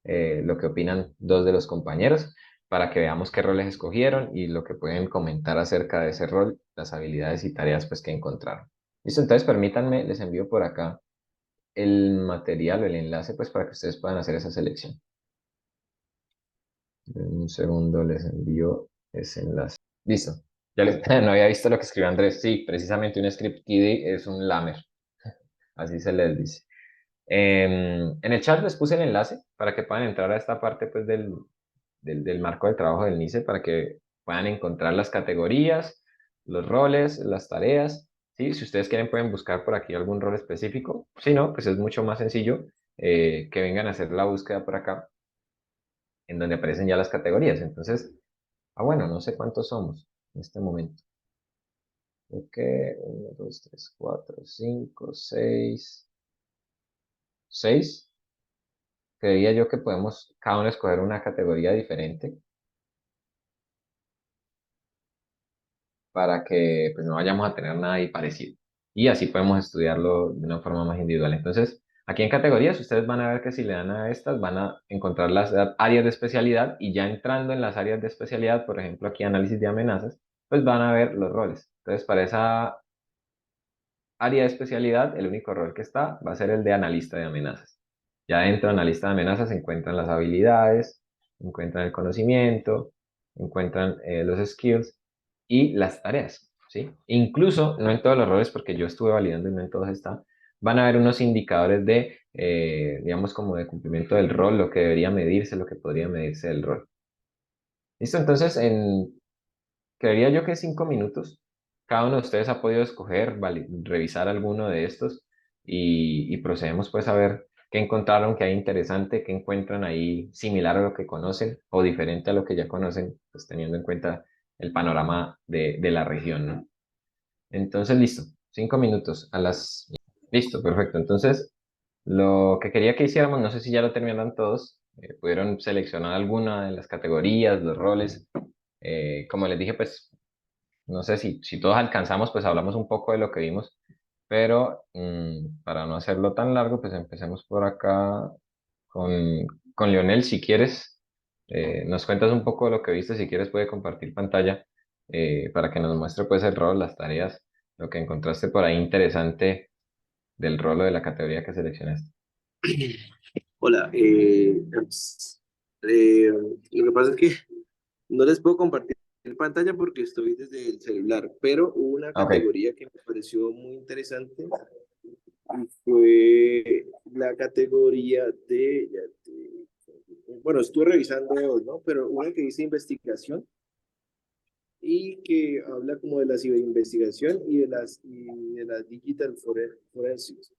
lo que opinan dos de los compañeros para que veamos qué roles escogieron y lo que pueden comentar acerca de ese rol, las habilidades y tareas pues que encontraron. Listo, entonces permítanme, les envío por acá el material o el enlace pues para que ustedes puedan hacer esa selección. En un segundo les envío ese enlace. Listo. No había visto lo que escribió Andrés. Sí, precisamente un script kiddie es un lamer, así se les dice. En el chat les puse el enlace para que puedan entrar a esta parte pues, del marco de trabajo del NICE para que puedan encontrar las categorías, los roles, las tareas. ¿Sí? Si ustedes quieren pueden buscar por aquí algún rol específico. Si no, pues es mucho más sencillo que vengan a hacer la búsqueda por acá, en donde aparecen ya las categorías. Entonces, bueno, no sé cuántos somos en este momento. Ok, 1, 2, 3, 4, 5, 6. 6. Creía yo que podemos cada uno escoger una categoría diferente para que pues, no vayamos a tener nada ahí parecido. Y así podemos estudiarlo de una forma más individual. Entonces, aquí en categorías, ustedes van a ver que si le dan a estas, van a encontrar las áreas de especialidad y ya entrando en las áreas de especialidad, por ejemplo, aquí análisis de amenazas, pues van a ver los roles. Entonces, para esa área de especialidad, el único rol que está va a ser el de analista de amenazas. Ya dentro de analista de amenazas se encuentran las habilidades, se encuentran el conocimiento, se encuentran los skills y las tareas, ¿sí? Incluso, no en todos los roles, porque yo estuve validando y no en todos está, van a haber unos indicadores de, digamos, como de cumplimiento del rol, lo que debería medirse, lo que podría medirse del rol. ¿Listo? Entonces, creería yo que 5 minutos. Cada uno de ustedes ha podido escoger, revisar alguno de estos y procedemos pues a ver qué encontraron, qué hay interesante, qué encuentran ahí similar a lo que conocen o diferente a lo que ya conocen, pues teniendo en cuenta el panorama de la región, ¿no? Entonces, listo, 5 minutos a las... Listo, perfecto. Entonces, lo que quería que hiciéramos, no sé si ya lo terminaron todos, pudieron seleccionar alguna de las categorías, los roles. Como les dije, pues no sé si todos alcanzamos, pues hablamos un poco de lo que vimos, pero para no hacerlo tan largo, pues empecemos por acá con, con Leonel, si quieres, nos cuentas un poco de lo que viste, si quieres puede compartir pantalla para que nos muestre pues el rol, las tareas, lo que encontraste por ahí interesante del rol o de la categoría que seleccionaste. Hola, lo que pasa es que no les puedo compartir pantalla porque estoy desde el celular, pero hubo una Ah, ok, categoría que me pareció muy interesante y fue la categoría bueno, estuve revisando dos, ¿no? Pero una que dice investigación y que habla como de la ciberinvestigación y de las digital forensics.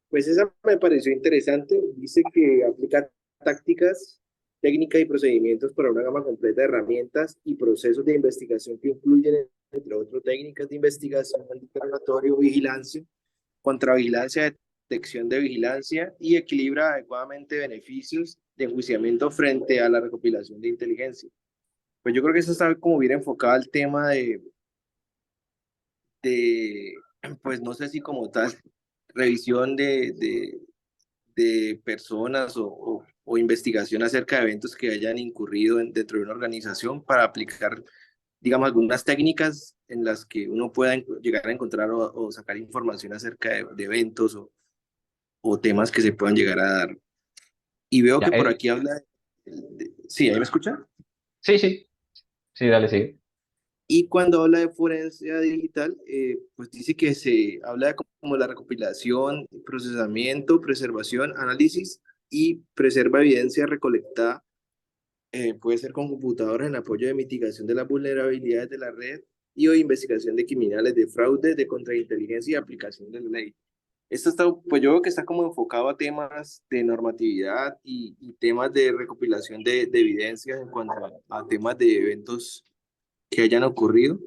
Pues esa me pareció interesante. Dice que aplica tácticas, técnicas y procedimientos para una gama completa de herramientas y procesos de investigación que incluyen, entre otros, técnicas de investigación, interrogatorio, vigilancia, contravigilancia, detección de vigilancia y equilibra adecuadamente beneficios de enjuiciamiento frente a la recopilación de inteligencia. Pues yo creo que eso está como bien enfocado al tema de pues no sé si como tal, revisión de personas o investigación acerca de eventos que hayan incurrido dentro de una organización para aplicar, digamos, algunas técnicas en las que uno pueda llegar a encontrar o sacar información acerca de eventos o temas que se puedan llegar a dar. Y veo ya, que por aquí habla, sí, ¿ahí me escucha? sí, sí, sí, dale, sí. Y cuando habla de forense digital, pues dice que se habla de como la recopilación, procesamiento, preservación, análisis y preserva evidencia recolectada. Puede ser con computadores en apoyo de mitigación de las vulnerabilidades de la red y o investigación de criminales, de fraude, de contrainteligencia y aplicación de la ley. Esto está, pues yo veo que está como enfocado a temas de normatividad y temas de recopilación de evidencias en cuanto a temas de eventos que hayan ocurrido.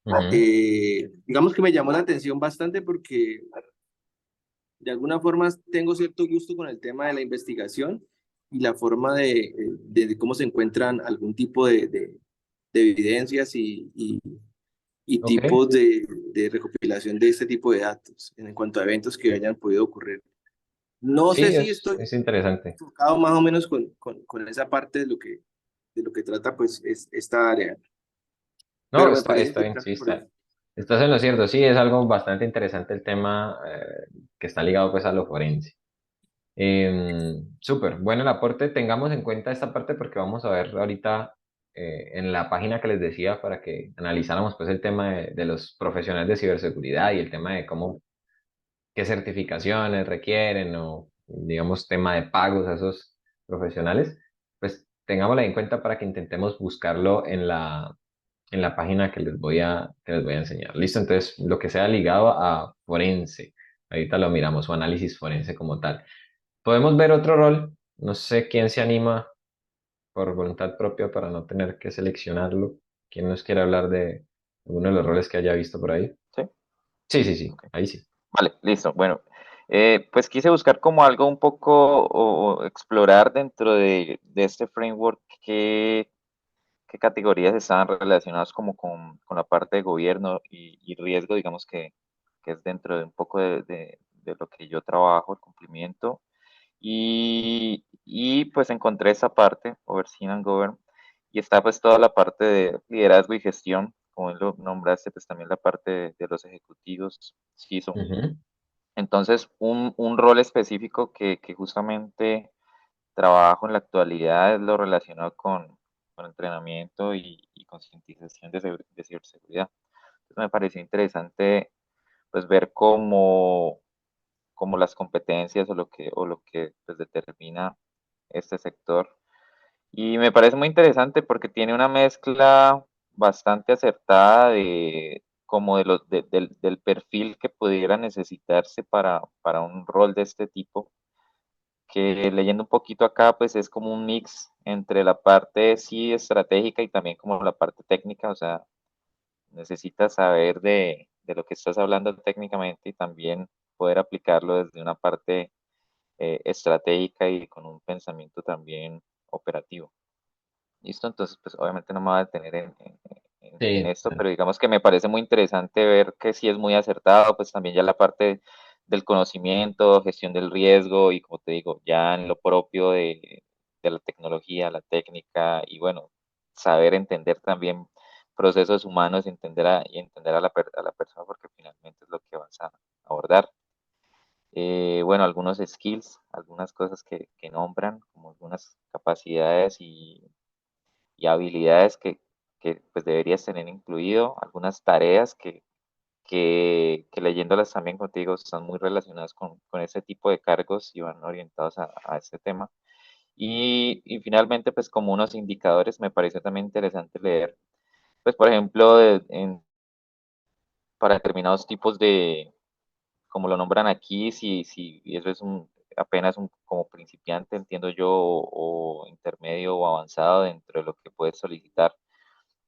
Ujú. Digamos que me llamó la atención bastante porque de alguna forma tengo cierto gusto con el tema de la investigación y la forma de cómo se encuentran algún tipo de evidencias y Ok, tipos de recopilación de este tipo de datos en cuanto a eventos que hayan podido ocurrir. No sé sí, si es, estoy es interesante. enfocado más o menos con esa parte de lo que trata pues esta área, No, pero me está, parece está bien, sí, interesante por eso. estás en lo cierto, sí, es algo bastante interesante el tema que está ligado pues a lo forense. Súper, bueno el aporte, tengamos en cuenta esta parte porque vamos a ver ahorita en la página que les decía para que analizáramos pues el tema de los profesionales de ciberseguridad y el tema de cómo, qué certificaciones requieren o digamos tema de pagos a esos profesionales, pues tengámosla en cuenta para que intentemos buscarlo en la página que les voy a enseñar. Listo, entonces lo que sea ligado a forense, ahorita lo miramos, o análisis forense como tal. Podemos ver otro rol, no sé quién se anima por voluntad propia para no tener que seleccionarlo. ¿Quién nos quiere hablar de alguno de los roles que haya visto por ahí? ¿Sí? Sí, sí, sí, Ok. ahí sí. Vale, listo. Bueno, pues quise buscar como algo un poco o explorar dentro de este framework qué categorías estaban relacionadas como con la parte de gobierno y riesgo, digamos que es dentro de un poco de lo que yo trabajo, el cumplimiento. Y pues encontré esa parte, Overseen and Govern, y está pues toda la parte de liderazgo y gestión, como él lo nombraste, pues también la parte de los ejecutivos, CISO. Ujú, Entonces, un rol específico que justamente trabajo en la actualidad es lo relacionado con entrenamiento y concientización de ciberseguridad. Entonces, me pareció interesante pues ver cómo las competencias o lo que pues, determina este sector. Y me parece muy interesante porque tiene una mezcla bastante acertada de como del perfil que pudiera necesitarse para un rol de este tipo, que leyendo un poquito acá, pues es como un mix entre la parte sí estratégica y también como la parte técnica, o sea, necesitas saber de lo que estás hablando técnicamente y también poder aplicarlo desde una parte estratégica y con un pensamiento también operativo. ¿Listo? Entonces, pues obviamente no me voy a detener en sí, esto, pero digamos que me parece muy interesante ver que sí es muy acertado, pues también ya la parte del conocimiento, gestión del riesgo y como te digo, ya en lo propio de la tecnología, la técnica y bueno, saber entender también procesos humanos y entender a la persona porque finalmente es lo que vas a abordar. Bueno, algunos skills, algunas cosas que nombran, como algunas capacidades y habilidades que pues deberías tener incluido, algunas tareas que leyéndolas también contigo están muy relacionadas con ese tipo de cargos y van orientados a este tema. Y finalmente, pues como unos indicadores, me pareció también interesante leer, pues por ejemplo, para determinados tipos como lo nombran aquí, si eso es apenas como principiante, entiendo yo, o intermedio o avanzado dentro de lo que puedes solicitar,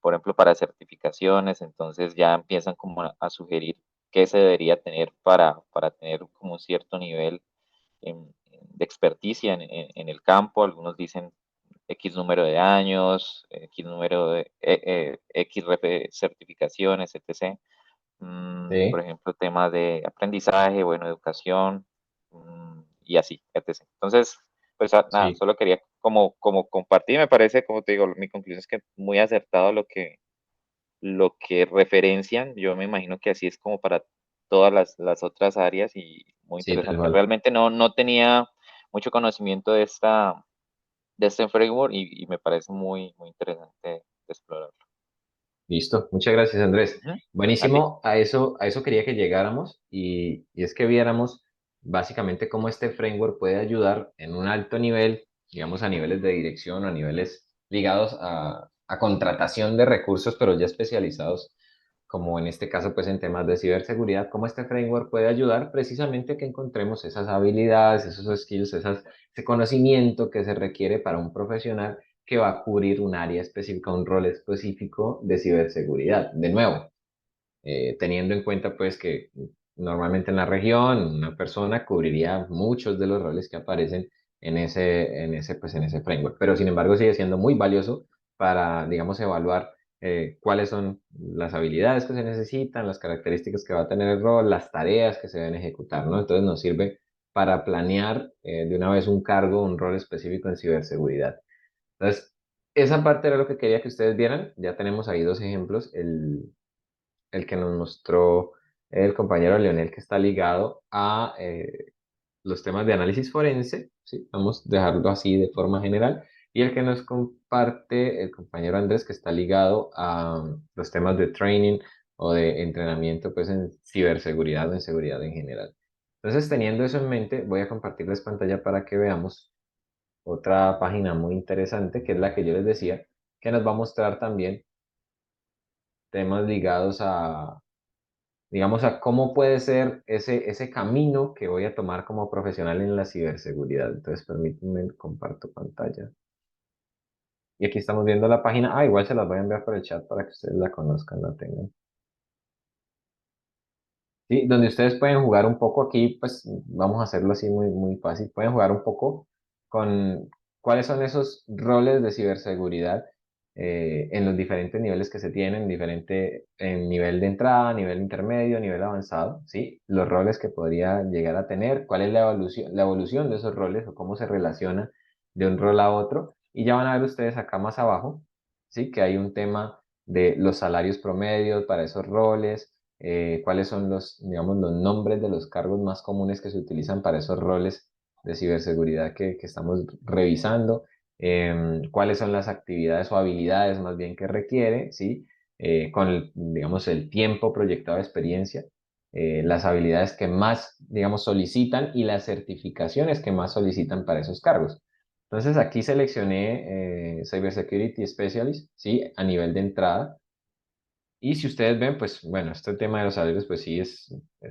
por ejemplo, para certificaciones, entonces ya empiezan como a sugerir qué se debería tener para tener como un cierto nivel de experticia en el campo. Algunos dicen X número de años, X número de X certificaciones, etc. Por sí, ejemplo, temas de aprendizaje, bueno, educación, y así, etc. Entonces, pues nada, sí. solo quería como compartir, me parece, como te digo, mi conclusión es que muy acertado lo que referencian, yo me imagino que así es como para todas las otras áreas y muy Sí, tal interesante. cual. Realmente no tenía mucho conocimiento de este framework y me parece muy interesante de explorarlo. Listo. Muchas gracias, Andrés. Ujú. A ti. Buenísimo. A eso quería que llegáramos y es que viéramos básicamente cómo este framework puede ayudar en un alto nivel, digamos a niveles de dirección o a niveles ligados a contratación de recursos, pero ya especializados, como en este caso, pues en temas de ciberseguridad, cómo este framework puede ayudar precisamente a que encontremos esas habilidades, esos skills, ese conocimiento que se requiere para un profesional que va a cubrir un área específica, un rol específico de ciberseguridad. De nuevo, teniendo en cuenta pues que normalmente en la región una persona cubriría muchos de los roles que aparecen pues, en ese framework, pero sin embargo sigue siendo muy valioso para, digamos, evaluar cuáles son las habilidades que se necesitan, las características que va a tener el rol, las tareas que se deben ejecutar, ¿no? Entonces nos sirve para planear de una vez un cargo, un rol específico en ciberseguridad. Entonces, esa parte era lo que quería que ustedes vieran. Ya tenemos ahí dos ejemplos. El que nos mostró el compañero Leonel, que está ligado a los temas de análisis forense, ¿sí? Vamos a dejarlo así de forma general. y el que nos comparte el compañero Andrés, que está ligado a los temas de training o de entrenamiento pues en ciberseguridad o en seguridad en general. Entonces, teniendo eso en mente, voy a compartirles pantalla para que veamos otra página muy interesante, que es la que yo les decía, que nos va a mostrar también temas ligados a, digamos, a cómo puede ser ese camino que voy a tomar como profesional en la ciberseguridad. Entonces, permítanme, comparto pantalla. Y aquí estamos viendo la página. Ah, igual se las voy a enviar por el chat para que ustedes la conozcan, la tengan. Sí, donde ustedes pueden jugar un poco aquí, pues vamos a hacerlo así muy, muy fácil. Pueden jugar un poco con cuáles son esos roles de ciberseguridad en los diferentes niveles que se tienen, en nivel de entrada, nivel intermedio, nivel avanzado, ¿sí? Los roles que podría llegar a tener, cuál es la evolución de esos roles o cómo se relaciona de un rol a otro. Y ya van a ver ustedes acá más abajo, ¿sí? Que hay un tema de los salarios promedios para esos roles, cuáles son digamos, los nombres de los cargos más comunes que se utilizan para esos roles de ciberseguridad que estamos revisando, cuáles son las actividades o habilidades más bien que requiere, ¿sí? Con digamos, el tiempo proyectado de experiencia, las habilidades que más, digamos, solicitan y las certificaciones que más solicitan para esos cargos. Entonces aquí seleccioné Cybersecurity Specialist, ¿sí? A nivel de entrada. Y si ustedes ven, pues bueno, este tema de los salarios, pues sí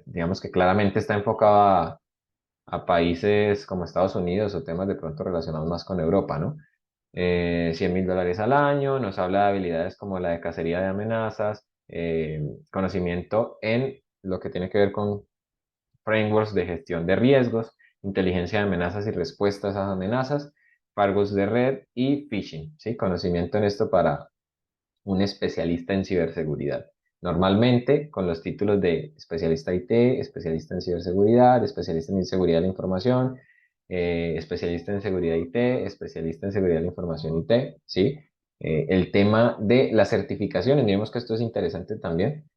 digamos que claramente está enfocado a países como Estados Unidos o temas de pronto relacionados más con Europa, ¿no? $100.000 al año, nos habla de habilidades como la de cacería de amenazas, conocimiento en lo que tiene que ver con frameworks de gestión de riesgos, inteligencia de amenazas y respuestas a esas amenazas, cargos de red y phishing, ¿sí? Conocimiento en esto para un especialista en ciberseguridad. Normalmente con los títulos de especialista IT, especialista en ciberseguridad, especialista en seguridad de la información, especialista en seguridad IT, especialista en seguridad de la información IT, ¿sí? El tema de las certificaciones, miremos que esto es interesante también.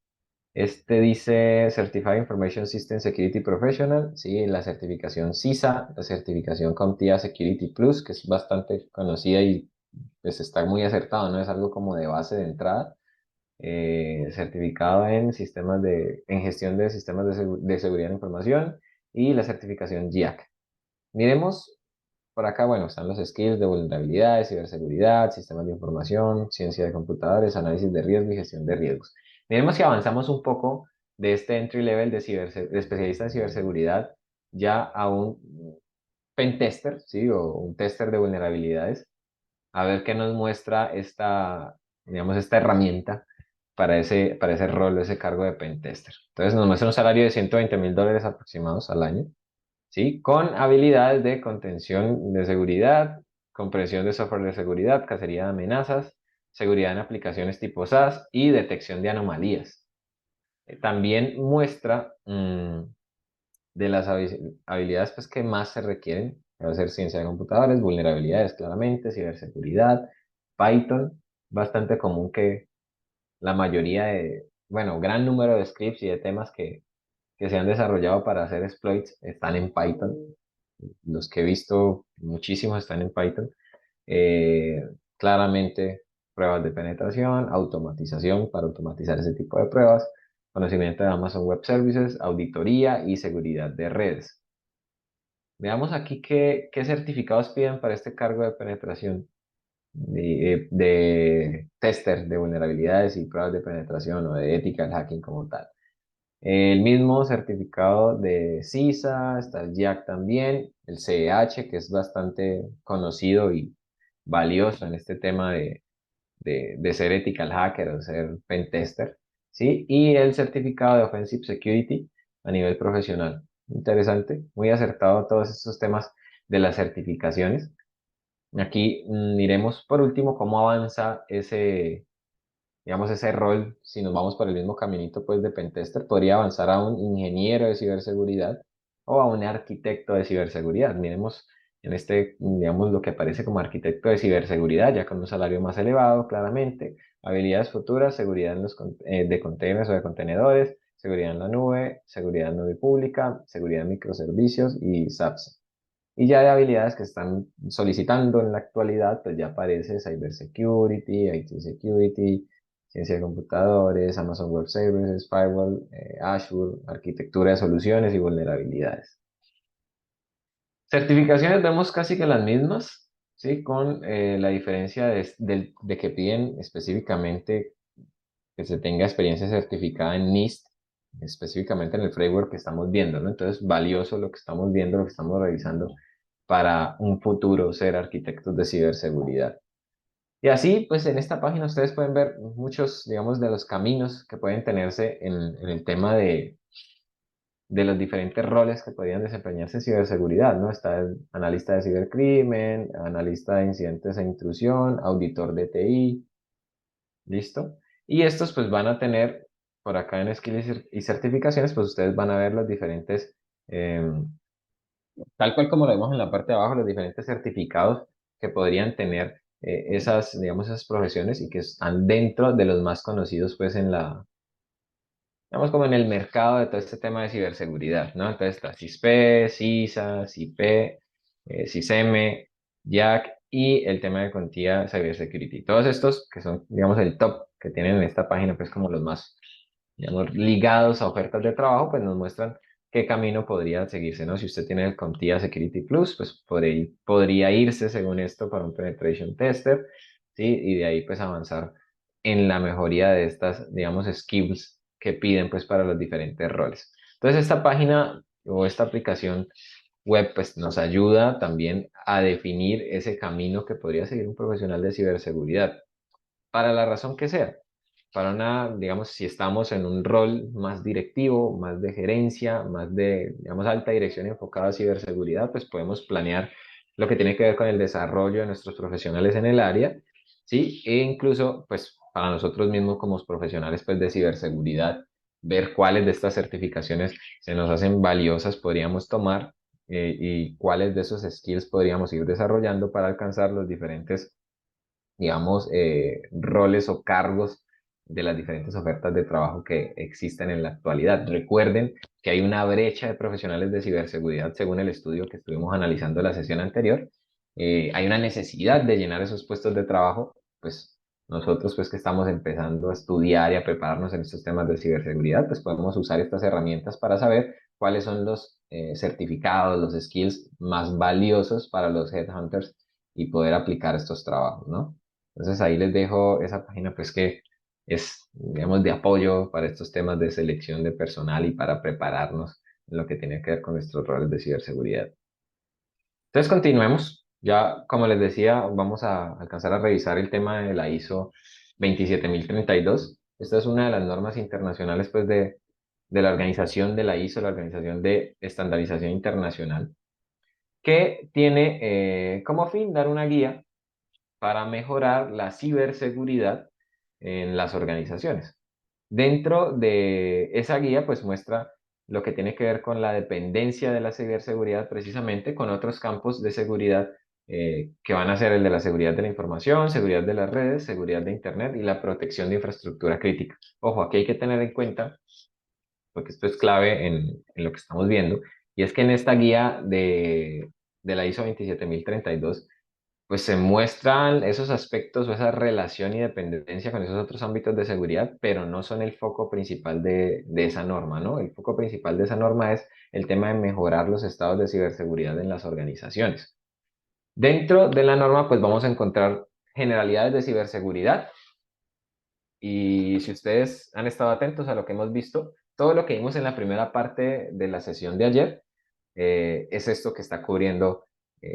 Este dice Certified Information System Security Professional, ¿sí? La certificación CISA, la certificación CompTIA Security Plus, que es bastante conocida y pues está muy acertado, ¿no? Es algo como de base de entrada. Certificado en gestión de sistemas de seguridad de información y la certificación GIAC. Miremos por acá, bueno, están los skills de vulnerabilidades, ciberseguridad, sistemas de información, ciencia de computadores, análisis de riesgo y gestión de riesgos. Miremos si avanzamos un poco de este entry level de especialista en ciberseguridad ya a un pen tester, ¿sí? O un tester de vulnerabilidades, a ver qué nos muestra digamos, esta herramienta para ese rol, ese cargo de pen tester. Entonces nos muestra un salario de $120.000 aproximados al año, ¿sí? Con habilidades de contención de seguridad, comprensión de software de seguridad, cacería de amenazas, seguridad en aplicaciones tipo SaaS y detección de anomalías. También muestra de las habilidades pues, que más se requieren, va a ser ciencia de computadores, vulnerabilidades claramente, ciberseguridad, Python, bastante común que la mayoría bueno, gran número de scripts y de temas que se han desarrollado para hacer exploits están en Python. Los que he visto, muchísimos están en Python. Eh, Claramente, pruebas de penetración, automatización para automatizar ese tipo de pruebas, conocimiento de Amazon Web Services, auditoría y seguridad de redes. Veamos aquí qué certificados piden para este cargo de penetración, de tester de vulnerabilidades y pruebas de penetración o de ética del hacking como tal. El mismo certificado de CISA, está el JIAC también, el CEH, que es bastante conocido y valioso en este tema de ser ethical hacker o ser pen tester, ¿sí? Y el certificado de Offensive Security a nivel profesional. Interesante, muy acertado todos estos temas de las certificaciones. Aquí miremos por último cómo avanza digamos, ese rol, si nos vamos por el mismo caminito, pues, de pentester, podría avanzar a un ingeniero de ciberseguridad o a un arquitecto de ciberseguridad. Miremos en digamos, lo que aparece como arquitecto de ciberseguridad, ya con un salario más elevado, claramente, habilidades futuras, seguridad de containers o de contenedores, seguridad en la nube pública, seguridad en microservicios y SAPS. Y ya de habilidades que están solicitando en la actualidad, pues ya aparece Cybersecurity, IT Security, ciencia de computadores, Amazon Web Services, Firewall, Azure, arquitectura de soluciones y vulnerabilidades. Certificaciones vemos casi que las mismas, ¿sí? Con la diferencia de que piden específicamente que se tenga experiencia certificada en NIST, específicamente en el framework que estamos viendo, ¿no? Entonces, valioso lo que estamos viendo, lo que estamos revisando para un futuro ser arquitectos de ciberseguridad. Y así, pues en esta página ustedes pueden ver muchos, digamos, de los caminos que pueden tenerse en el tema de los diferentes roles que podrían desempeñarse en ciberseguridad, ¿no? Está el analista de cibercrimen, analista de incidentes e intrusión, auditor de TI, ¿listo? Y estos pues van a tener, por acá en skills y certificaciones, pues ustedes van a ver los diferentes, tal cual como lo vemos en la parte de abajo, los diferentes certificados que podrían tener esas, digamos, esas profesiones y que están dentro de los más conocidos pues en la, digamos, como en el mercado de todo este tema de ciberseguridad, ¿no? Entonces está CISP, CISA, CIP, CISM, JAC y el tema de Contía Cybersecurity. Todos estos que son, digamos, el top que tienen en esta página, pues como los más, digamos, ligados a ofertas de trabajo, pues nos muestran qué camino podría seguirse, ¿no? Si usted tiene el Contía Security Plus, pues podría irse, según esto, para un Penetration Tester, ¿sí? Y de ahí, pues, avanzar en la mejoría de estas, digamos, skills que piden, pues, para los diferentes roles. Entonces, esta página o esta aplicación web, pues, nos ayuda también a definir ese camino que podría seguir un profesional de ciberseguridad, para la razón que sea. Para una, digamos, si estamos en un rol más directivo, más de gerencia, más de, digamos, alta dirección enfocada a ciberseguridad, pues podemos planear lo que tiene que ver con el desarrollo de nuestros profesionales en el área, ¿sí? E incluso, pues, para nosotros mismos como profesionales, pues, de ciberseguridad, ver cuáles de estas certificaciones se nos hacen valiosas podríamos tomar y cuáles de esos skills podríamos ir desarrollando para alcanzar los diferentes, digamos, roles o cargos de las diferentes ofertas de trabajo que existen en la actualidad. Recuerden que hay una brecha de profesionales de ciberseguridad según el estudio que estuvimos analizando la sesión anterior. Hay una necesidad de llenar esos puestos de trabajo, pues nosotros pues que estamos empezando a estudiar y a prepararnos en estos temas de ciberseguridad, pues podemos usar estas herramientas para saber cuáles son los certificados, los skills más valiosos para los headhunters y poder aplicar estos trabajos, ¿no? Entonces ahí les dejo esa página pues que es, digamos, de apoyo para estos temas de selección de personal y para prepararnos en lo que tiene que ver con nuestros roles de ciberseguridad. Entonces continuemos. Ya, como les decía, vamos a alcanzar a revisar el tema de la ISO 27032. Esta es una de las normas internacionales pues de la organización de la ISO, la Organización de Estandarización Internacional, que tiene como fin dar una guía para mejorar la ciberseguridad en las organizaciones. Dentro de esa guía, pues muestra lo que tiene que ver con la dependencia de la ciberseguridad precisamente con otros campos de seguridad que van a ser el de la seguridad de la información, seguridad de las redes, seguridad de Internet y la protección de infraestructura crítica. Ojo, aquí hay que tener en cuenta, porque esto es clave en lo que estamos viendo, y es que en esta guía de la ISO 27032 pues se muestran esos aspectos o esa relación y dependencia con esos otros ámbitos de seguridad, pero no son el foco principal de esa norma, ¿no? El foco principal de esa norma es el tema de mejorar los estados de ciberseguridad en las organizaciones. Dentro de la norma, pues vamos a encontrar generalidades de ciberseguridad y si ustedes han estado atentos a lo que hemos visto, todo lo que vimos en la primera parte de la sesión de ayer es esto que está cubriendo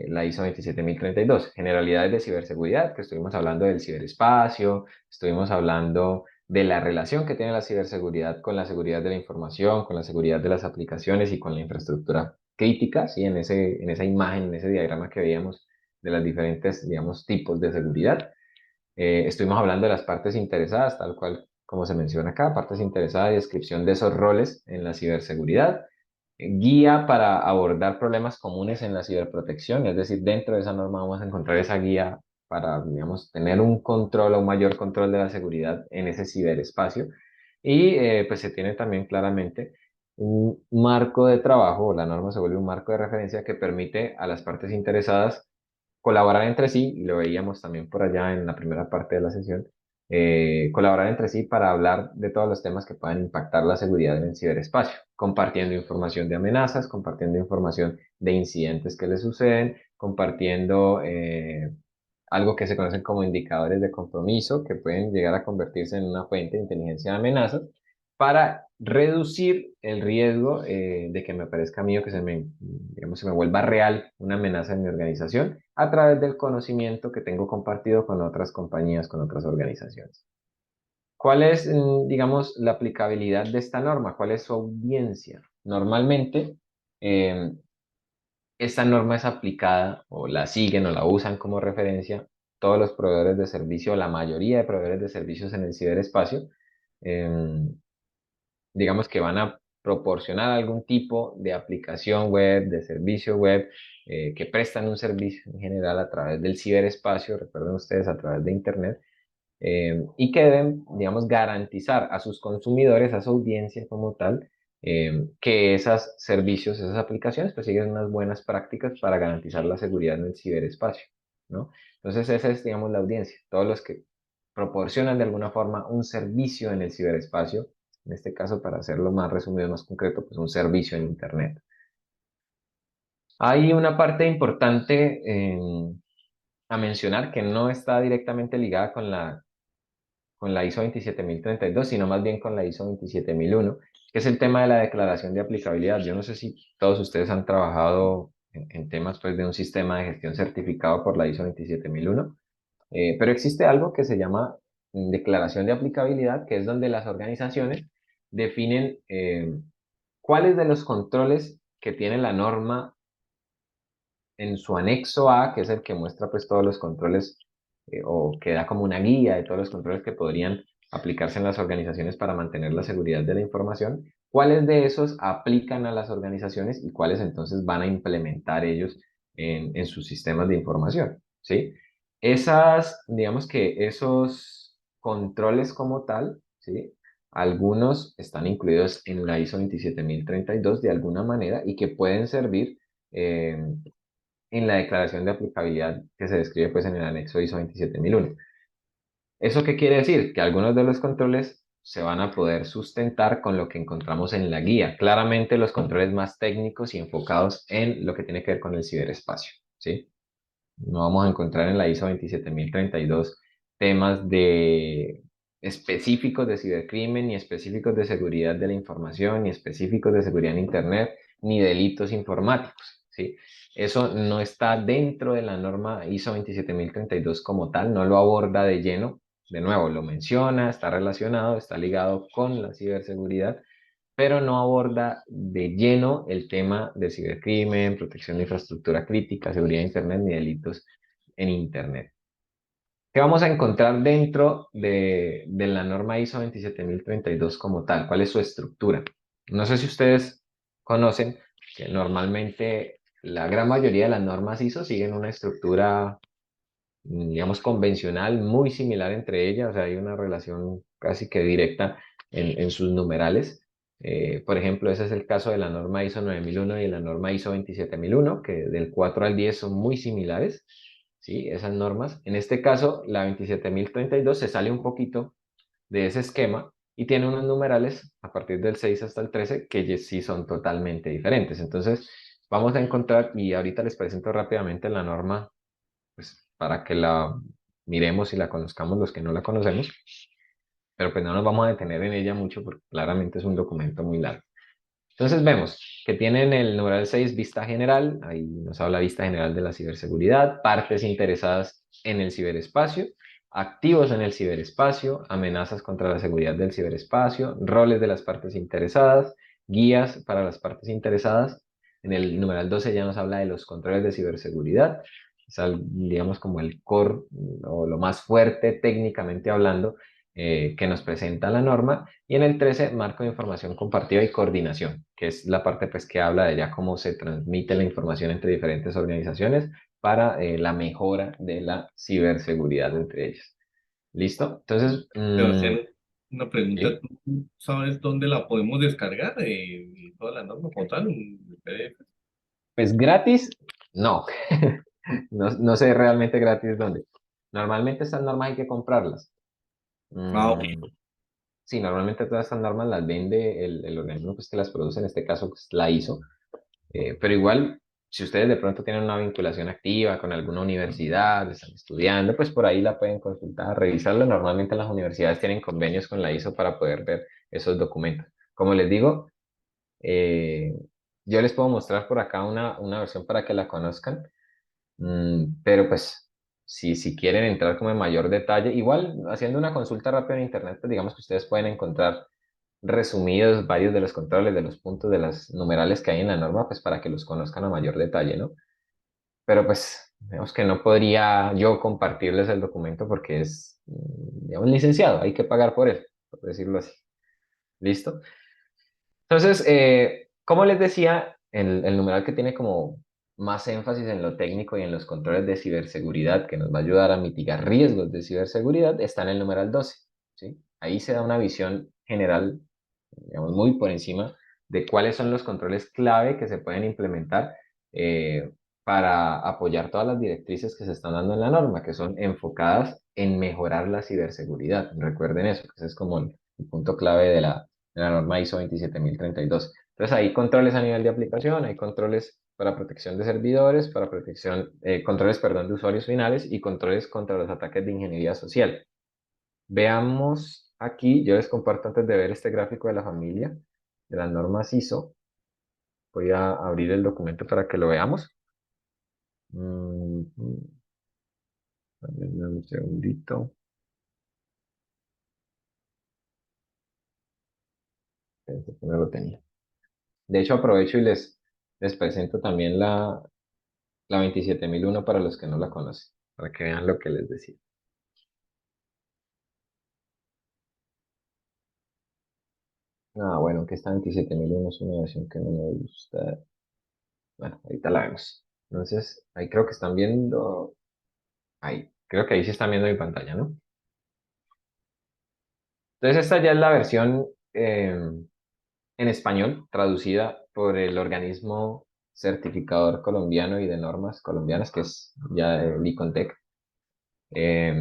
la ISO 27032. Generalidades de ciberseguridad, que estuvimos hablando del ciberespacio, estuvimos hablando de la relación que tiene la ciberseguridad con la seguridad de la información, con la seguridad de las aplicaciones y con la infraestructura crítica, ¿sí? En esa imagen, en ese diagrama que veíamos de las diferentes, digamos, tipos de seguridad. Estuvimos hablando de las partes interesadas, tal cual como se menciona acá, partes interesadas y descripción de esos roles en la ciberseguridad, guía para abordar problemas comunes en la ciberprotección, es decir, dentro de esa norma vamos a encontrar esa guía para, digamos, tener un control o un mayor control de la seguridad en ese ciberespacio. Y pues se tiene también claramente un marco de trabajo, o la norma se vuelve un marco de referencia que permite a las partes interesadas colaborar entre sí, y lo veíamos también por allá en la primera parte de la sesión, colaborar entre sí para hablar de todos los temas que puedan impactar la seguridad en el ciberespacio, compartiendo información de amenazas, compartiendo información de incidentes que les suceden, compartiendo algo que se conocen como indicadores de compromiso, que pueden llegar a convertirse en una fuente de inteligencia de amenazas, para reducir el riesgo de que me aparezca a mí o que digamos, se me vuelva real una amenaza en mi organización a través del conocimiento que tengo compartido con otras compañías, con otras organizaciones. ¿Cuál es, digamos, la aplicabilidad de esta norma? ¿Cuál es su audiencia? Normalmente, eh, esta norma es aplicada o la siguen o la usan como referencia todos los proveedores de servicio, la mayoría de proveedores de servicios en el ciberespacio. em, digamos que van a proporcionar algún tipo de aplicación web, de servicio web, que prestan un servicio en general a través del ciberespacio, recuerden ustedes, a través de Internet, y que deben, digamos, garantizar a sus consumidores, a su audiencia como tal, que esos servicios, esas aplicaciones, pues siguen unas buenas prácticas para garantizar la seguridad en el ciberespacio, ¿no? Entonces esa es, digamos, la audiencia, todos los que proporcionan de alguna forma un servicio en el ciberespacio, en este caso, para hacerlo más resumido, más concreto, pues un servicio en Internet. Hay una parte importante a mencionar que no está directamente ligada con la ISO 27032, sino más bien con la ISO 27001, que es el tema de la declaración de aplicabilidad. Yo no sé si todos ustedes han trabajado en temas pues, de un sistema de gestión certificado por la ISO 27001, pero existe algo que se llama declaración de aplicabilidad, que es donde las organizaciones definen cuáles de los controles que tiene la norma en su anexo A, que es el que muestra pues todos los controles o que da como una guía de todos los controles que podrían aplicarse en las organizaciones para mantener la seguridad de la información, cuáles de esos aplican a las organizaciones y cuáles entonces van a implementar ellos en sus sistemas de información, ¿sí? Digamos que esos controles como tal, ¿sí? Algunos están incluidos en la ISO 27032 de alguna manera y que pueden servir en la declaración de aplicabilidad que se describe pues en el anexo ISO 27001. ¿Eso qué quiere decir? Que algunos de los controles se van a poder sustentar con lo que encontramos en la guía. Claramente los controles más técnicos y enfocados en lo que tiene que ver con el ciberespacio, ¿sí? No vamos a encontrar en la ISO 27032 temas de específicos de cibercrimen, ni específicos de seguridad de la información, ni específicos de seguridad en Internet, ni delitos informáticos, ¿sí? Eso no está dentro de la norma ISO 27032 como tal, no lo aborda de lleno. De nuevo, lo menciona, está relacionado, está ligado con la ciberseguridad, pero no aborda de lleno el tema de cibercrimen, protección de infraestructura crítica, seguridad de Internet ni delitos en Internet. ¿Qué vamos a encontrar dentro de la norma ISO 27032 como tal? ¿Cuál es su estructura? No sé si ustedes conocen que normalmente la gran mayoría de las normas ISO siguen una estructura, digamos, convencional, muy similar entre ellas, o sea, hay una relación casi que directa en sus numerales. Por ejemplo, ese es el caso de la norma ISO 9001 y la norma ISO 27001, que del 4 al 10 son muy similares, ¿sí? Esas normas. En este caso, la 27032 se sale un poquito de ese esquema y tiene unos numerales a partir del 6 hasta el 13 que sí son totalmente diferentes. Entonces, vamos a encontrar, y ahorita les presento rápidamente la norma pues, para que la miremos y la conozcamos los que no la conocemos, pero pues no nos vamos a detener en ella mucho porque claramente es un documento muy largo. Entonces vemos que tienen el numeral 6, vista general, ahí nos habla vista general de la ciberseguridad, partes interesadas en el ciberespacio, activos en el ciberespacio, amenazas contra la seguridad del ciberespacio, roles de las partes interesadas, guías para las partes interesadas. En el numeral 12 ya nos habla de los controles de ciberseguridad, digamos como el core o lo más fuerte técnicamente hablando que nos presenta la norma. Y en el 13, marco de información compartida y coordinación, que es la parte pues, que habla de ya cómo se transmite la información entre diferentes organizaciones para la mejora de la ciberseguridad entre ellas. ¿Listo? Entonces, Sebastián, Una pregunta, ¿sí? ¿tú sabes dónde la podemos descargar? Toda la norma como tal, un PDF. Pues gratis, no. No sé realmente gratis dónde. Normalmente estas normas hay que comprarlas. Ah, ok. Mm, sí, normalmente todas estas normas las vende el organismo pues, que las produce, en este caso pues, la ISO. Pero igual, si ustedes de pronto tienen una vinculación activa con alguna universidad, están estudiando, pues por ahí la pueden consultar, revisarla. Normalmente las universidades tienen convenios con la ISO para poder ver esos documentos. Como les digo, eh, yo les puedo mostrar por acá una versión para que la conozcan. Pero pues, si quieren entrar como en mayor detalle, igual haciendo una consulta rápida en internet, pues digamos que ustedes pueden encontrar resumidos varios de los controles, de los puntos, de las numerales que hay en la norma, pues para que los conozcan a mayor detalle, ¿no? Pero pues, digamos que no podría yo compartirles el documento porque es, digamos, licenciado, hay que pagar por él, por decirlo así. ¿Listo? Entonces, como les decía, el numeral que tiene como más énfasis en lo técnico y en los controles de ciberseguridad que nos va a ayudar a mitigar riesgos de ciberseguridad está en el numeral 12, ¿sí? Ahí se da una visión general, digamos, muy por encima de cuáles son los controles clave que se pueden implementar eh, para apoyar todas las directrices que se están dando en la norma, que son enfocadas en mejorar la ciberseguridad. Recuerden eso, que ese es como el punto clave de la norma ISO 27032. Entonces hay controles a nivel de aplicación, hay controles para protección de servidores, para protección, controles, perdón, de usuarios finales y controles contra los ataques de ingeniería social. Veamos aquí, yo les comparto antes de ver este gráfico de la familia de las normas ISO. Voy a abrir el documento para que lo veamos. Mm, Dame un segundito. Pensé que no lo tenía. De hecho, aprovecho y les presento también la 27001 para los que no la conocen, para que vean lo que les decía. Ah, bueno, que esta 27001 es una versión que no me gusta. Bueno, ahorita la vemos. Entonces, ahí creo que están viendo. Ahí, creo que ahí sí están viendo mi pantalla, ¿no? Entonces, esta ya es la versión en español, traducida por el organismo certificador colombiano y de normas colombianas, que es ya el ICONTEC. Eh,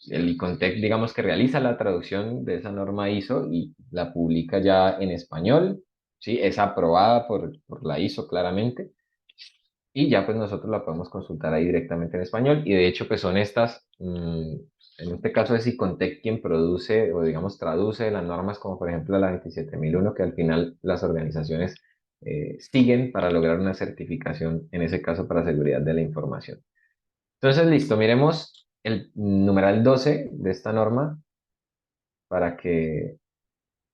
el ICONTEC, digamos que realiza la traducción de esa norma ISO y la publica ya en español, ¿sí? Es aprobada por la ISO claramente y ya pues nosotros la podemos consultar ahí directamente en español y de hecho pues son estas, en este caso es ICONTEC quien produce o digamos traduce las normas como por ejemplo la 27001 que al final las organizaciones siguen para lograr una certificación, en ese caso para seguridad de la información. Entonces, listo, miremos el numeral 12 de esta norma para que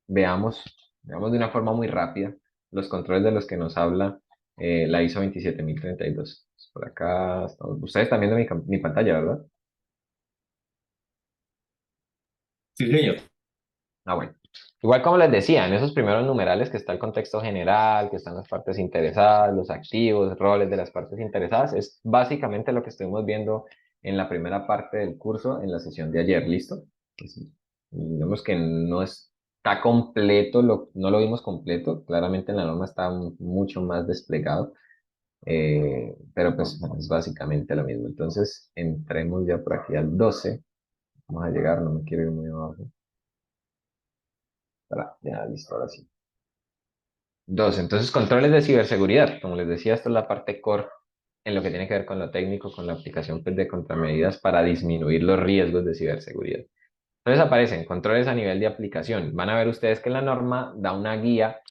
veamos de una forma muy rápida los controles de los que nos habla la ISO 27032. Por acá estamos. Ustedes están viendo mi pantalla, ¿verdad? Sí, señor. Ah, bueno. Igual como les decía, en esos primeros numerales que está el contexto general, que están las partes interesadas, los activos, roles de las partes interesadas, es básicamente lo que estuvimos viendo en la primera parte del curso en la sesión de ayer, ¿listo? Pues, digamos que no está completo, no lo vimos completo, claramente en la norma está mucho más desplegado, pero pues es básicamente lo mismo. Entonces, entremos ya por aquí al 12, vamos a llegar, no me quiero ir muy abajo. Ya, listo, ahora sí. Dos, entonces controles de ciberseguridad. Como les decía, esta es la parte core en lo que tiene que ver con lo técnico, con la aplicación pues, de contramedidas para disminuir los riesgos de ciberseguridad. Entonces aparecen controles a nivel de aplicación. Van a ver ustedes que la norma da una guía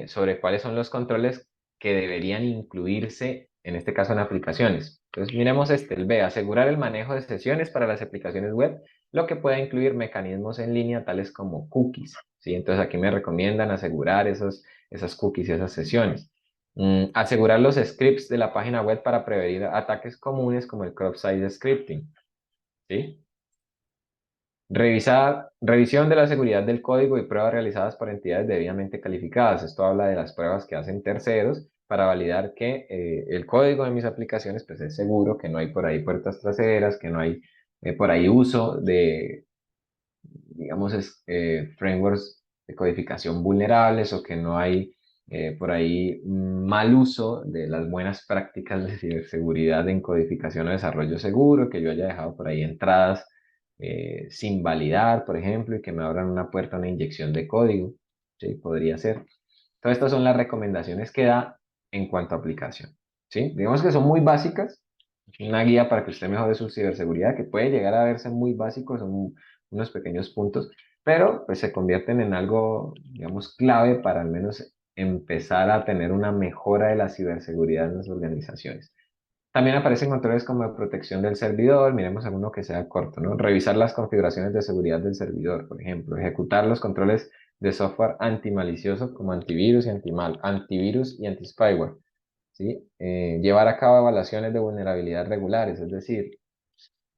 sobre cuáles son los controles que deberían incluirse, en este caso en aplicaciones. Entonces miremos el B, asegurar el manejo de sesiones para las aplicaciones web, lo que puede incluir mecanismos en línea tales como cookies. ¿Sí? Entonces aquí me recomiendan asegurar esas cookies y esas sesiones. Asegurar los scripts de la página web para prevenir ataques comunes como el cross-site scripting. ¿Sí? Revisión de la seguridad del código y pruebas realizadas por entidades debidamente calificadas. Esto habla de las pruebas que hacen terceros para validar que el código de mis aplicaciones pues, es seguro, que no hay por ahí puertas traseras, que no hay por ahí uso digamos, frameworks de codificación vulnerables o que no hay por ahí mal uso de las buenas prácticas de ciberseguridad en codificación o desarrollo seguro, que yo haya dejado por ahí entradas sin validar, por ejemplo, y que me abran una puerta a una inyección de código. ¿Sí? Podría ser. Todas estas son las recomendaciones que da en cuanto a aplicación. ¿Sí? Digamos que son muy básicas, una guía para que usted mejore su ciberseguridad, que puede llegar a verse muy básico, son unos pequeños puntos, pero pues se convierten en algo, digamos, clave para al menos empezar a tener una mejora de la ciberseguridad en las organizaciones. También aparecen controles como de protección del servidor, miremos alguno que sea corto, ¿no? Revisar las configuraciones de seguridad del servidor, por ejemplo, ejecutar los controles de software antimalicioso como antivirus y antivirus y anti-spyware, ¿sí? Llevar a cabo evaluaciones de vulnerabilidad regulares, es decir,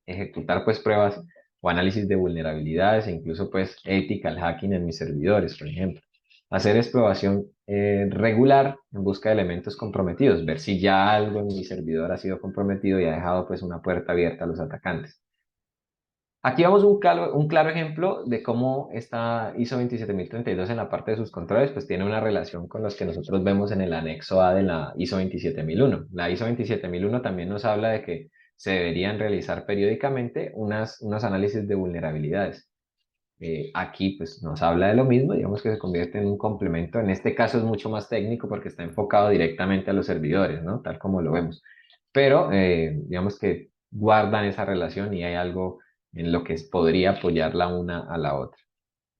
ejecutar pues pruebas o análisis de vulnerabilidades e incluso pues ethical hacking en mis servidores, por ejemplo. Hacer exploración regular en busca de elementos comprometidos, ver si ya algo en mi servidor ha sido comprometido y ha dejado pues una puerta abierta a los atacantes. Aquí vamos un claro ejemplo de cómo esta ISO 27032 en la parte de sus controles pues tiene una relación con los que nosotros vemos en el anexo A de la ISO 27001. La ISO 27001 también nos habla de que se deberían realizar periódicamente unos análisis de vulnerabilidades. Aquí pues nos habla de lo mismo, digamos que se convierte en un complemento. En este caso es mucho más técnico porque está enfocado directamente a los servidores, ¿no? Tal como lo vemos. Pero digamos que guardan esa relación y hay algo en lo que podría apoyar la una a la otra.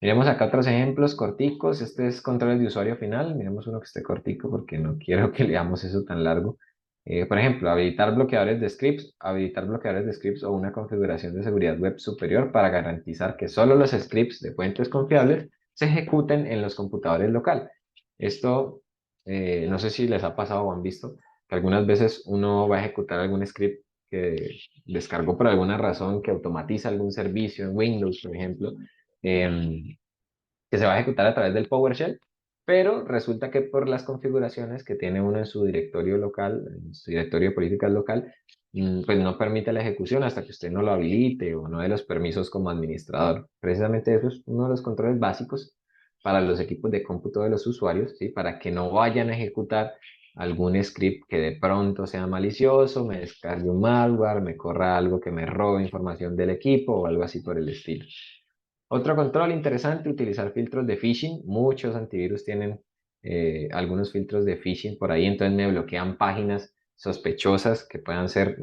Miremos acá otros ejemplos corticos. Este es control de usuario final. Miremos uno que esté cortico porque no quiero que leamos eso tan largo. Por ejemplo, habilitar bloqueadores de scripts o una configuración de seguridad web superior para garantizar que solo los scripts de fuentes confiables se ejecuten en los computadores local. Esto, no sé si les ha pasado o han visto, que algunas veces uno va a ejecutar algún script que descargó por alguna razón, que automatiza algún servicio en Windows, por ejemplo, que se va a ejecutar a través del PowerShell, pero resulta que por las configuraciones que tiene uno en su directorio local, en su directorio de políticas local, pues no permite la ejecución hasta que usted no lo habilite o no dé los permisos como administrador. Precisamente eso es uno de los controles básicos para los equipos de cómputo de los usuarios, ¿sí? Para que no vayan a ejecutar algún script que de pronto sea malicioso, me descargue un malware, me corra algo que me robe información del equipo o algo así por el estilo. Otro control interesante, utilizar filtros de phishing. Muchos antivirus tienen algunos filtros de phishing por ahí, entonces me bloquean páginas sospechosas que puedan ser,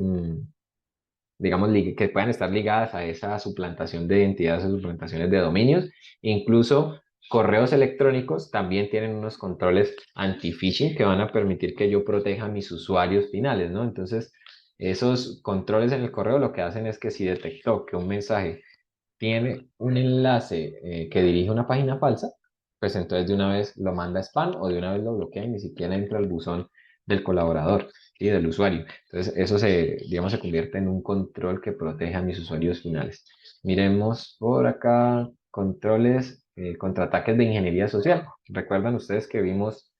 digamos, que puedan estar ligadas a esa suplantación de identidades o suplantaciones de dominios. Incluso correos electrónicos también tienen unos controles anti-phishing que van a permitir que yo proteja a mis usuarios finales, ¿no? Entonces, esos controles en el correo lo que hacen es que si detectó que un mensaje tiene un enlace que dirige a una página falsa, pues entonces de una vez lo manda a spam o de una vez lo bloquea y ni siquiera entra al buzón del colaborador y del usuario. Entonces eso digamos, se convierte en un control que protege a mis usuarios finales. Miremos por acá controles contra ataques de ingeniería social. ¿Recuerdan ustedes que vimos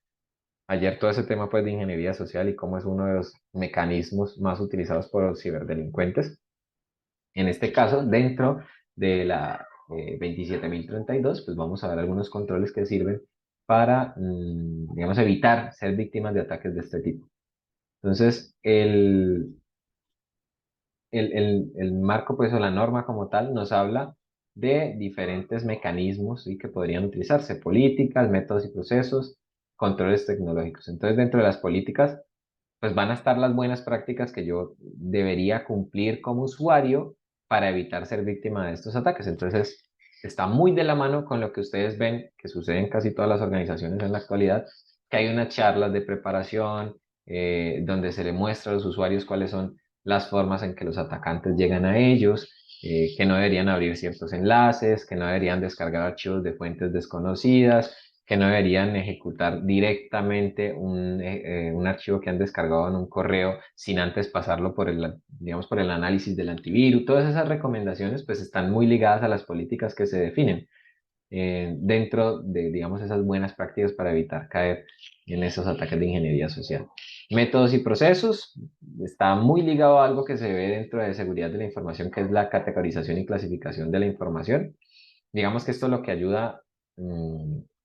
ayer todo ese tema pues de ingeniería social y cómo es uno de los mecanismos más utilizados por los ciberdelincuentes? En este caso, dentro de la 27032, pues vamos a ver algunos controles que sirven para, digamos, evitar ser víctimas de ataques de este tipo. Entonces, el marco, pues, o la norma como tal, nos habla de diferentes mecanismos ¿sí? Que podrían utilizarse, políticas, métodos y procesos, controles tecnológicos. Entonces, dentro de las políticas, pues van a estar las buenas prácticas que yo debería cumplir como usuario para evitar ser víctima de estos ataques. Entonces, está muy de la mano con lo que ustedes ven que sucede en casi todas las organizaciones en la actualidad, que hay unas charlas de preparación donde se le muestra a los usuarios cuáles son las formas en que los atacantes llegan a ellos, que no deberían abrir ciertos enlaces, que no deberían descargar archivos de fuentes desconocidas, que no deberían ejecutar directamente un archivo que han descargado en un correo sin antes pasarlo por digamos, por el análisis del antivirus. Todas esas recomendaciones pues están muy ligadas a las políticas que se definen dentro de, digamos, esas buenas prácticas para evitar caer en esos ataques de ingeniería social. Métodos y procesos, está muy ligado a algo que se ve dentro de seguridad de la información, que es la categorización y clasificación de la información. digamos que esto lo que ayuda,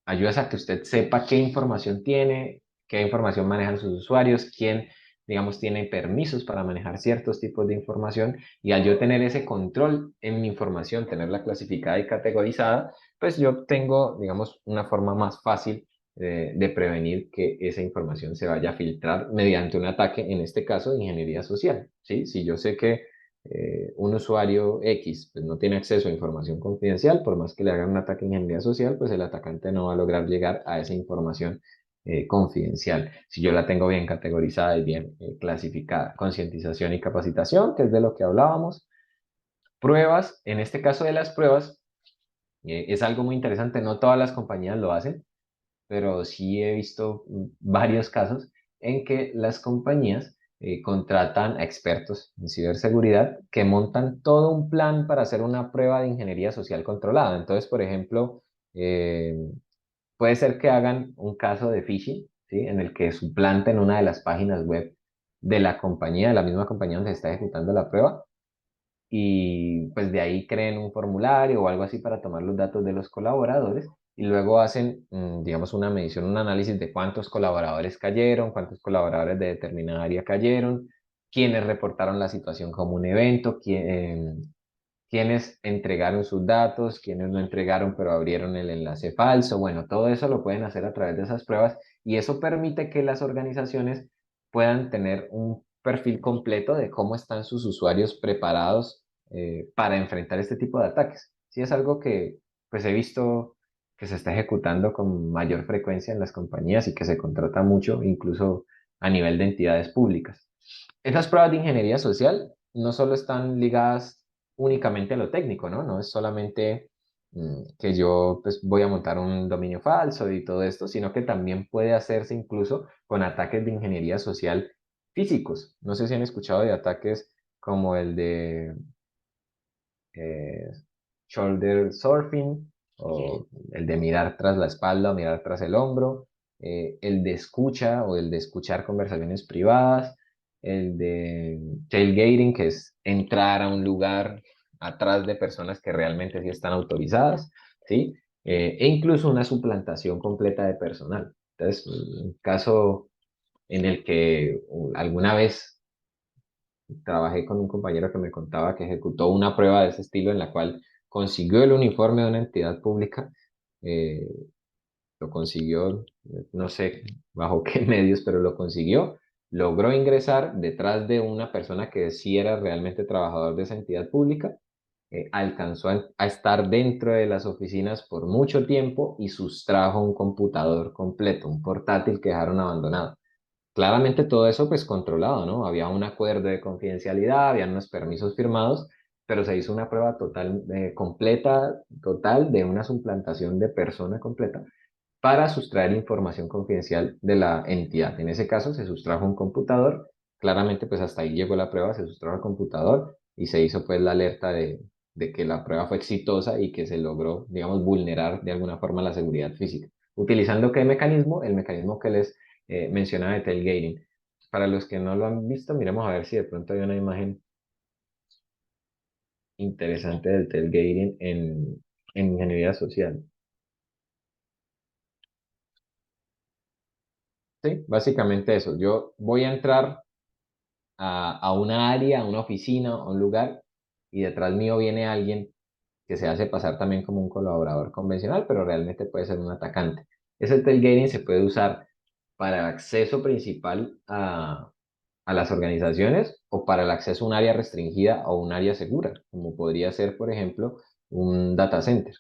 ayuda es a que usted sepa qué información tiene, qué información manejan sus usuarios, quién, digamos, tiene permisos para manejar ciertos tipos de información, y al yo tener ese control en mi información, tenerla clasificada y categorizada, pues yo tengo, digamos, una forma más fácil de prevenir que esa información se vaya a filtrar mediante un ataque, en este caso de ingeniería social, ¿sí? Si yo sé que un usuario X pues, no tiene acceso a información confidencial, por más que le hagan un ataque de ingeniería social, pues el atacante no va a lograr llegar a esa información confidencial. Si yo la tengo bien categorizada y bien clasificada, concientización y capacitación, que es de lo que hablábamos. Pruebas, en este caso de las pruebas, es algo muy interesante, no todas las compañías lo hacen, pero sí he visto varios casos en que las compañías contratan a expertos en ciberseguridad que montan todo un plan para hacer una prueba de ingeniería social controlada. Entonces, por ejemplo, eh, puede ser que hagan un caso de phishing, ¿sí? En el que suplanten una de las páginas web de la compañía, de la misma compañía donde se está ejecutando la prueba, y pues de ahí creen un formulario o algo así para tomar los datos de los colaboradores, y luego hacen, digamos, una medición, un análisis de cuántos colaboradores cayeron, cuántos colaboradores de determinada área cayeron, quiénes reportaron la situación como un evento, quiénes entregaron sus datos, quiénes no entregaron pero abrieron el enlace falso. Bueno, todo eso lo pueden hacer a través de esas pruebas, y eso permite que las organizaciones puedan tener un perfil completo de cómo están sus usuarios preparados para enfrentar este tipo de ataques. Sí, es algo que pues he visto que se está ejecutando con mayor frecuencia en las compañías y que se contrata mucho, incluso a nivel de entidades públicas. Esas pruebas de ingeniería social no solo están ligadas únicamente a lo técnico, ¿no? No es solamente que yo pues, voy a montar un dominio falso y todo esto, sino que también puede hacerse incluso con ataques de ingeniería social físicos. No sé si han escuchado de ataques como el de eh, shoulder surfing, o el de mirar tras la espalda o mirar tras el hombro, el de escucha o el de escuchar conversaciones privadas, el de tailgating, que es entrar a un lugar atrás de personas que realmente sí están autorizadas, ¿sí? E incluso una suplantación completa de personal. Entonces, un caso en el que alguna vez trabajé con un compañero que me contaba que ejecutó una prueba de ese estilo en la cual consiguió el uniforme de una entidad pública, eh, lo consiguió, no sé bajo qué medios, pero lo consiguió, logró ingresar detrás de una persona que sí era realmente trabajador de esa entidad pública, alcanzó a estar dentro de las oficinas por mucho tiempo y sustrajo un computador completo, un portátil que dejaron abandonado. Claramente todo eso pues controlado, ¿no? Había un acuerdo de confidencialidad, había unos permisos firmados, pero se hizo una prueba total, completa, total, de una suplantación de persona completa para sustraer información confidencial de la entidad. En ese caso se sustrajo un computador, claramente pues hasta ahí llegó la prueba, se sustrajo el computador y se hizo pues la alerta de que la prueba fue exitosa y que se logró, digamos, vulnerar de alguna forma la seguridad física. ¿Utilizando qué mecanismo? El mecanismo que les mencionaba de tailgating. Para los que no lo han visto, miremos a ver si de pronto hay una imagen interesante del tailgating en ingeniería social. Sí, básicamente eso. Yo voy a entrar a una área, a una oficina, a un lugar, y detrás mío viene alguien que se hace pasar también como un colaborador convencional, pero realmente puede ser un atacante. Ese tailgating se puede usar para el acceso principal a las organizaciones, o para el acceso a un área restringida o un área segura, como podría ser, por ejemplo, un data center,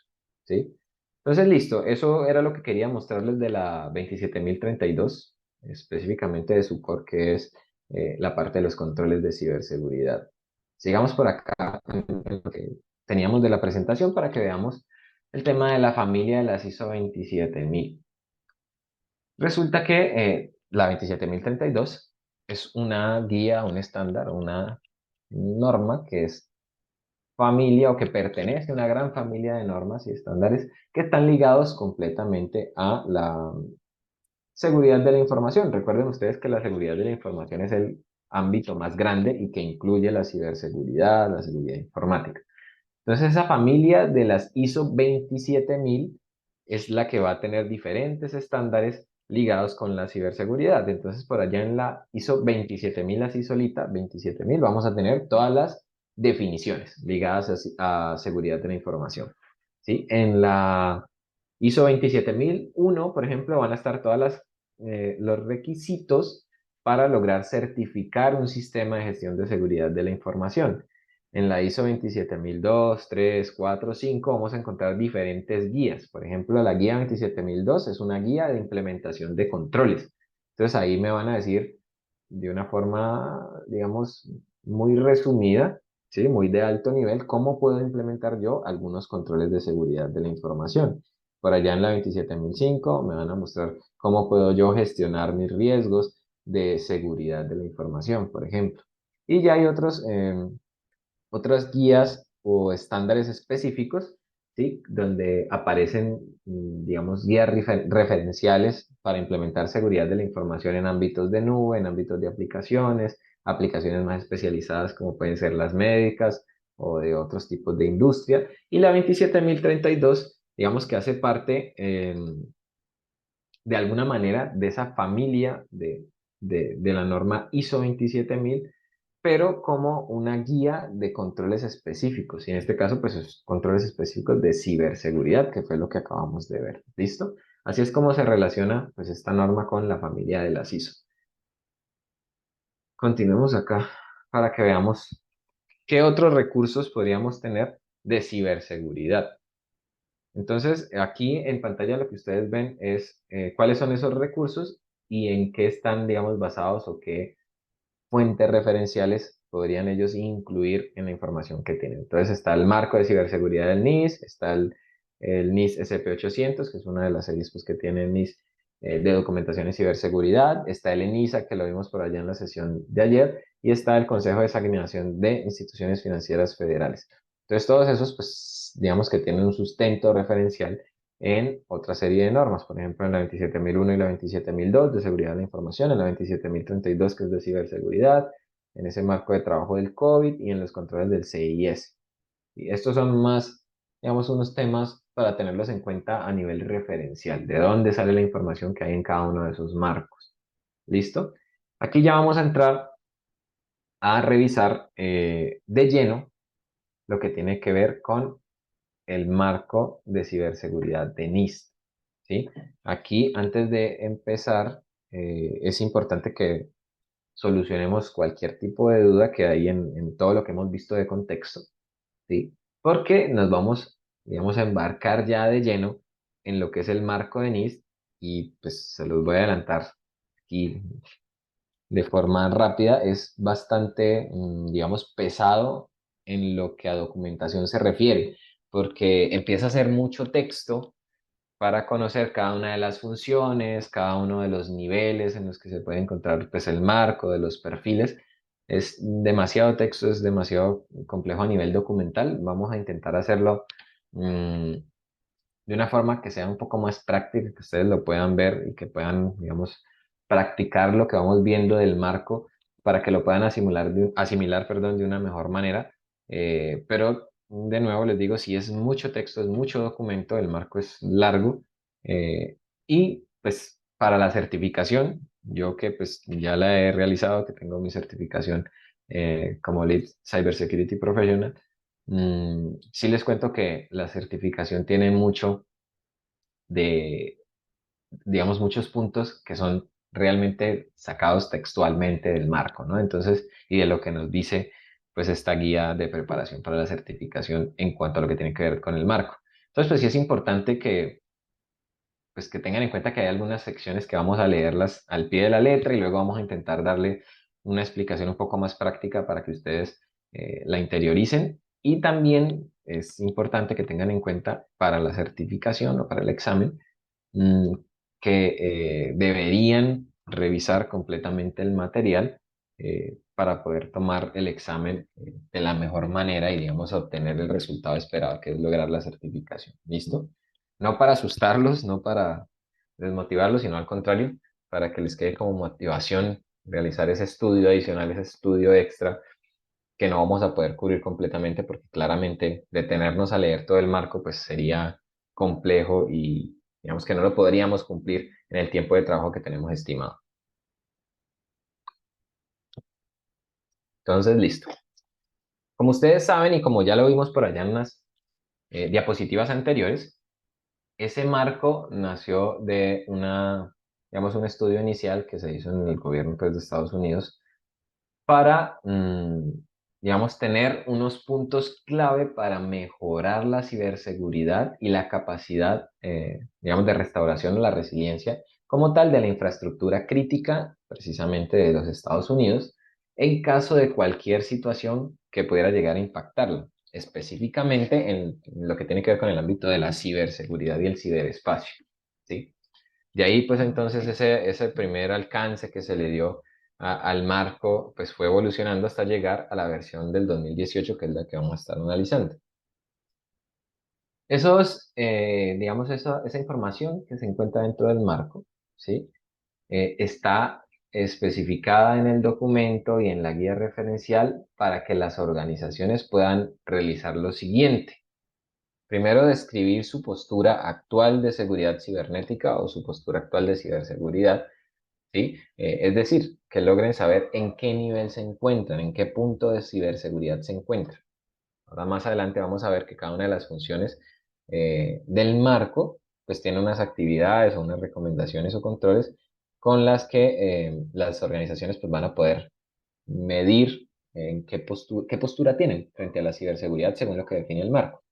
¿sí? Entonces, listo, eso era lo que quería mostrarles de la 27032, específicamente de su core, que es la parte de los controles de ciberseguridad. Sigamos por acá en lo que teníamos de la presentación para que veamos el tema de la familia de las ISO 27000. Resulta que la 27032 es una guía, un estándar, una norma que es familia o que pertenece a una gran familia de normas y estándares que están ligados completamente a la seguridad de la información. Recuerden ustedes que la seguridad de la información es el ámbito más grande y que incluye la ciberseguridad, la seguridad informática. Entonces esa familia de las ISO 27000 es la que va a tener diferentes estándares ligados con la ciberseguridad. Entonces por allá en la ISO 27000, así solita, 27000, vamos a tener todas las definiciones ligadas a seguridad de la información. ¿Sí? En la ISO 27001, por ejemplo, van a estar los requisitos para lograr certificar un sistema de gestión de seguridad de la información. En la ISO 27002, 3, 4, 5 vamos a encontrar diferentes guías. Por ejemplo, la guía 27002 es una guía de implementación de controles. Entonces ahí me van a decir de una forma, digamos, muy resumida, ¿sí? Muy de alto nivel, cómo puedo implementar yo algunos controles de seguridad de la información. Por allá en la 27005 me van a mostrar cómo puedo yo gestionar mis riesgos de seguridad de la información, por ejemplo. Y ya hay otras guías o estándares específicos, ¿sí? Donde aparecen, digamos, guías referenciales para implementar seguridad de la información en ámbitos de nube, en ámbitos de aplicaciones, aplicaciones más especializadas como pueden ser las médicas o de otros tipos de industria. Y la 27032, digamos que hace parte de alguna manera de esa familia de la norma ISO 27000, pero como una guía de controles específicos. Y en este caso, pues, controles específicos de ciberseguridad, que fue lo que acabamos de ver. ¿Listo? Así es como se relaciona, pues, esta norma con la familia de las ISO. Continuemos acá para que veamos qué otros recursos podríamos tener de ciberseguridad. Entonces, aquí en pantalla lo que ustedes ven es cuáles son esos recursos y en qué están, digamos, basados o qué fuentes referenciales podrían ellos incluir en la información que tienen. Entonces está el marco de ciberseguridad del NIS, está el NIS SP800, que es una de las series pues, que tiene el NIS de documentación y ciberseguridad, está el ENISA, que lo vimos por allá en la sesión de ayer, y está el Consejo de Designación de Instituciones Financieras Federales. Entonces todos esos, pues, digamos que tienen un sustento referencial en otra serie de normas, por ejemplo, en la 27001 y la 27002 de seguridad de la información, en la 27032 que es de ciberseguridad, en ese marco de trabajo del COVID y en los controles del CIS. Y estos son más, digamos, unos temas para tenerlos en cuenta a nivel referencial, de dónde sale la información que hay en cada uno de esos marcos. ¿Listo? Aquí ya vamos a entrar a revisar de lleno lo que tiene que ver con el marco de ciberseguridad de NIST, ¿sí? Aquí, antes de empezar, es importante que solucionemos cualquier tipo de duda que hay en todo lo que hemos visto de contexto, ¿sí? Porque nos vamos, digamos, a embarcar ya de lleno en lo que es el marco de NIST y pues se los voy a adelantar aquí de forma rápida. Es bastante, digamos, pesado en lo que a documentación se refiere, porque empieza a ser mucho texto para conocer cada una de las funciones, cada uno de los niveles en los que se puede encontrar pues, el marco de los perfiles. Es demasiado texto, es demasiado complejo a nivel documental. Vamos a intentar hacerlo de una forma que sea un poco más práctica, que ustedes lo puedan ver y que puedan, digamos, practicar lo que vamos viendo del marco para que lo puedan asimilar, perdón, de una mejor manera. Pero de nuevo les digo, si es mucho texto, es mucho documento, el marco es largo y pues para la certificación, yo que pues ya la he realizado, que tengo mi certificación como Lead Cybersecurity Professional. Sí les cuento que la certificación tiene mucho de, digamos, muchos puntos que son realmente sacados textualmente del marco, ¿no? Entonces, y de lo que nos dice, pues, esta guía de preparación para la certificación en cuanto a lo que tiene que ver con el marco. Entonces, pues sí es importante pues que tengan en cuenta que hay algunas secciones que vamos a leerlas al pie de la letra y luego vamos a intentar darle una explicación un poco más práctica para que ustedes la interioricen. Y también es importante que tengan en cuenta para la certificación o para el examen mm, que deberían revisar completamente el material para poder tomar el examen de la mejor manera y, digamos, obtener el resultado esperado, que es lograr la certificación. ¿Listo? No para asustarlos, no para desmotivarlos, sino al contrario, para que les quede como motivación realizar ese estudio adicional, ese estudio extra que no vamos a poder cubrir completamente porque claramente detenernos a leer todo el marco pues sería complejo y digamos que no lo podríamos cumplir en el tiempo de trabajo que tenemos estimado. Entonces, listo. Como ustedes saben y como ya lo vimos por allá en unas diapositivas anteriores, ese marco nació de digamos, un estudio inicial que se hizo en el gobierno pues, de Estados Unidos para, digamos, tener unos puntos clave para mejorar la ciberseguridad y la capacidad, digamos, de restauración o la resiliencia como tal de la infraestructura crítica, precisamente de los Estados Unidos, en caso de cualquier situación que pudiera llegar a impactarlo, específicamente en lo que tiene que ver con el ámbito de la ciberseguridad y el ciberespacio, ¿sí? De ahí, pues entonces ese primer alcance que se le dio al marco, pues fue evolucionando hasta llegar a la versión del 2018, que es la que vamos a estar analizando. Digamos, esa información que se encuentra dentro del marco, ¿sí? Está especificada en el documento y en la guía referencial para que las organizaciones puedan realizar lo siguiente. Primero, describir su postura actual de seguridad cibernética o su postura actual de ciberseguridad, ¿sí? Es decir, que logren saber en qué nivel se encuentran, en qué punto de ciberseguridad se encuentran. Ahora más adelante vamos a ver que cada una de las funciones del marco pues tiene unas actividades o unas recomendaciones o controles con las que las organizaciones pues van a poder medir en qué postura tienen frente a la ciberseguridad según lo que define el marco.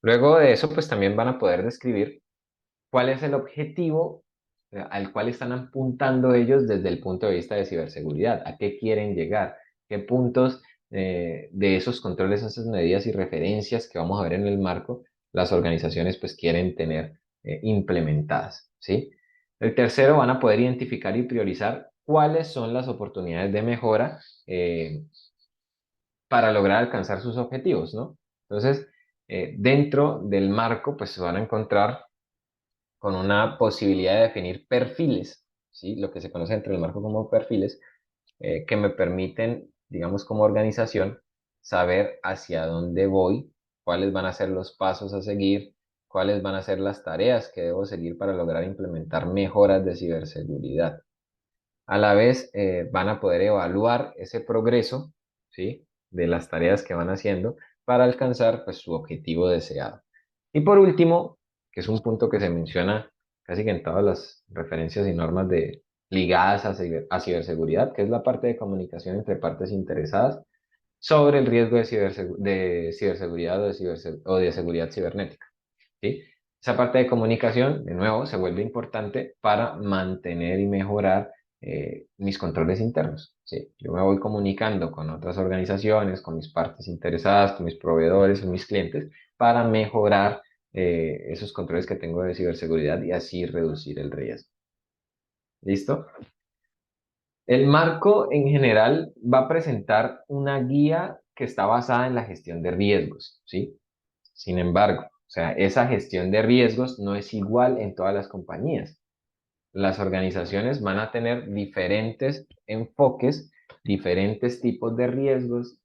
Luego de eso pues también van a poder describir cuál es el objetivo al cual están apuntando ellos desde el punto de vista de ciberseguridad, a qué quieren llegar, qué puntos de esos controles, esas medidas y referencias que vamos a ver en el marco, las organizaciones pues quieren tener implementadas, ¿sí? El tercero, van a poder identificar y priorizar cuáles son las oportunidades de mejora para lograr alcanzar sus objetivos, ¿no? Entonces, dentro del marco, pues se van a encontrar con una posibilidad de definir perfiles, ¿sí? Lo que se conoce entre el marco como perfiles, que me permiten, digamos, como organización, saber hacia dónde voy, cuáles van a ser los pasos a seguir, cuáles van a ser las tareas que debo seguir para lograr implementar mejoras de ciberseguridad. A la vez, van a poder evaluar ese progreso, ¿sí? De las tareas que van haciendo para alcanzar, pues, su objetivo deseado. Y por último, que es un punto que se menciona casi que en todas las referencias y normas ligadas a ciberseguridad, que es la parte de comunicación entre partes interesadas sobre el riesgo de ciberseguridad o de seguridad cibernética, ¿sí? Esa parte de comunicación, de nuevo, se vuelve importante para mantener y mejorar mis controles internos, ¿sí? Yo me voy comunicando con otras organizaciones, con mis partes interesadas, con mis proveedores, con mis clientes, para mejorar esos controles que tengo de ciberseguridad y así reducir el riesgo. ¿Listo? El marco en general va a presentar una guía que está basada en la gestión de riesgos, ¿sí? Sin embargo, o sea, esa gestión de riesgos no es igual en todas las compañías. Las organizaciones van a tener diferentes enfoques, diferentes tipos de riesgos,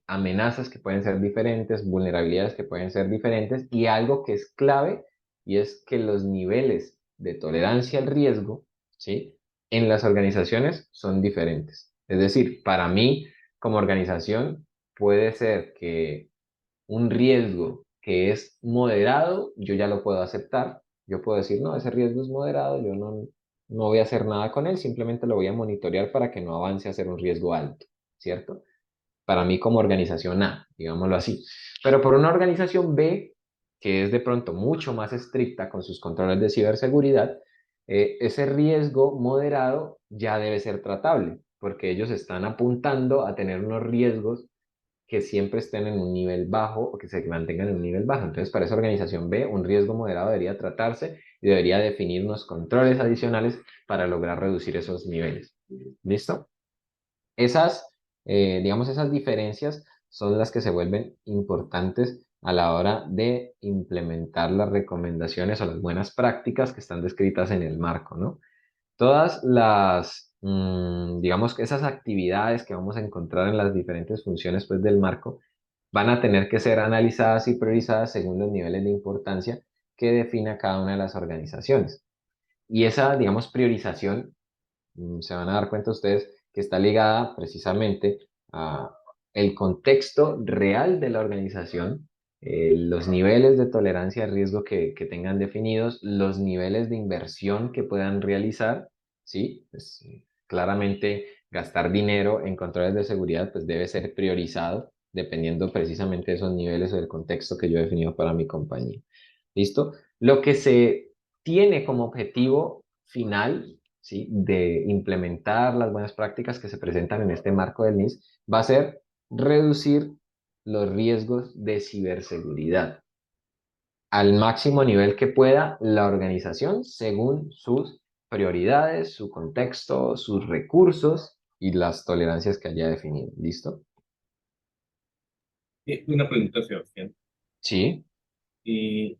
amenazas que pueden ser diferentes, vulnerabilidades que pueden ser diferentes y algo que es clave y es que los niveles de tolerancia al riesgo, ¿sí? En las organizaciones son diferentes. Es decir, para mí como organización puede ser que un riesgo que es moderado, yo ya lo puedo aceptar. Yo puedo decir, no, ese riesgo es moderado, yo no voy a hacer nada con él, simplemente lo voy a monitorear para que no avance a ser un riesgo alto, ¿cierto? Para mí como organización A, digámoslo así. Pero por una organización B, que es de pronto mucho más estricta con sus controles de ciberseguridad, ese riesgo moderado ya debe ser tratable, porque ellos están apuntando a tener unos riesgos que siempre estén en un nivel bajo o que se mantengan en un nivel bajo. Entonces, para esa organización B, un riesgo moderado debería tratarse y debería definir unos controles adicionales para lograr reducir esos niveles. ¿Listo? Esas, digamos, esas diferencias son las que se vuelven importantes a la hora de implementar las recomendaciones o las buenas prácticas que están descritas en el marco, ¿no? Todas las digamos que esas actividades que vamos a encontrar en las diferentes funciones pues, del marco van a tener que ser analizadas y priorizadas según los niveles de importancia que defina cada una de las organizaciones. Y esa, digamos, priorización, se van a dar cuenta ustedes que está ligada precisamente a el contexto real de la organización, los niveles de tolerancia a riesgo que tengan definidos, los niveles de inversión que puedan realizar, ¿sí? Pues, claramente gastar dinero en controles de seguridad pues debe ser priorizado dependiendo precisamente de esos niveles o del contexto que yo he definido para mi compañía. ¿Listo? Lo que se tiene como objetivo final, ¿sí?, de implementar las buenas prácticas que se presentan en este marco del NIS va a ser reducir los riesgos de ciberseguridad al máximo nivel que pueda la organización según sus prioridades, su contexto, sus recursos y las tolerancias que haya definido. ¿Listo? Una pregunta, Sebastián. Sí. Eh,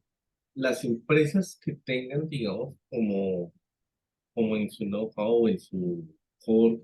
las empresas que tengan, digamos, como en su know-how, en su core,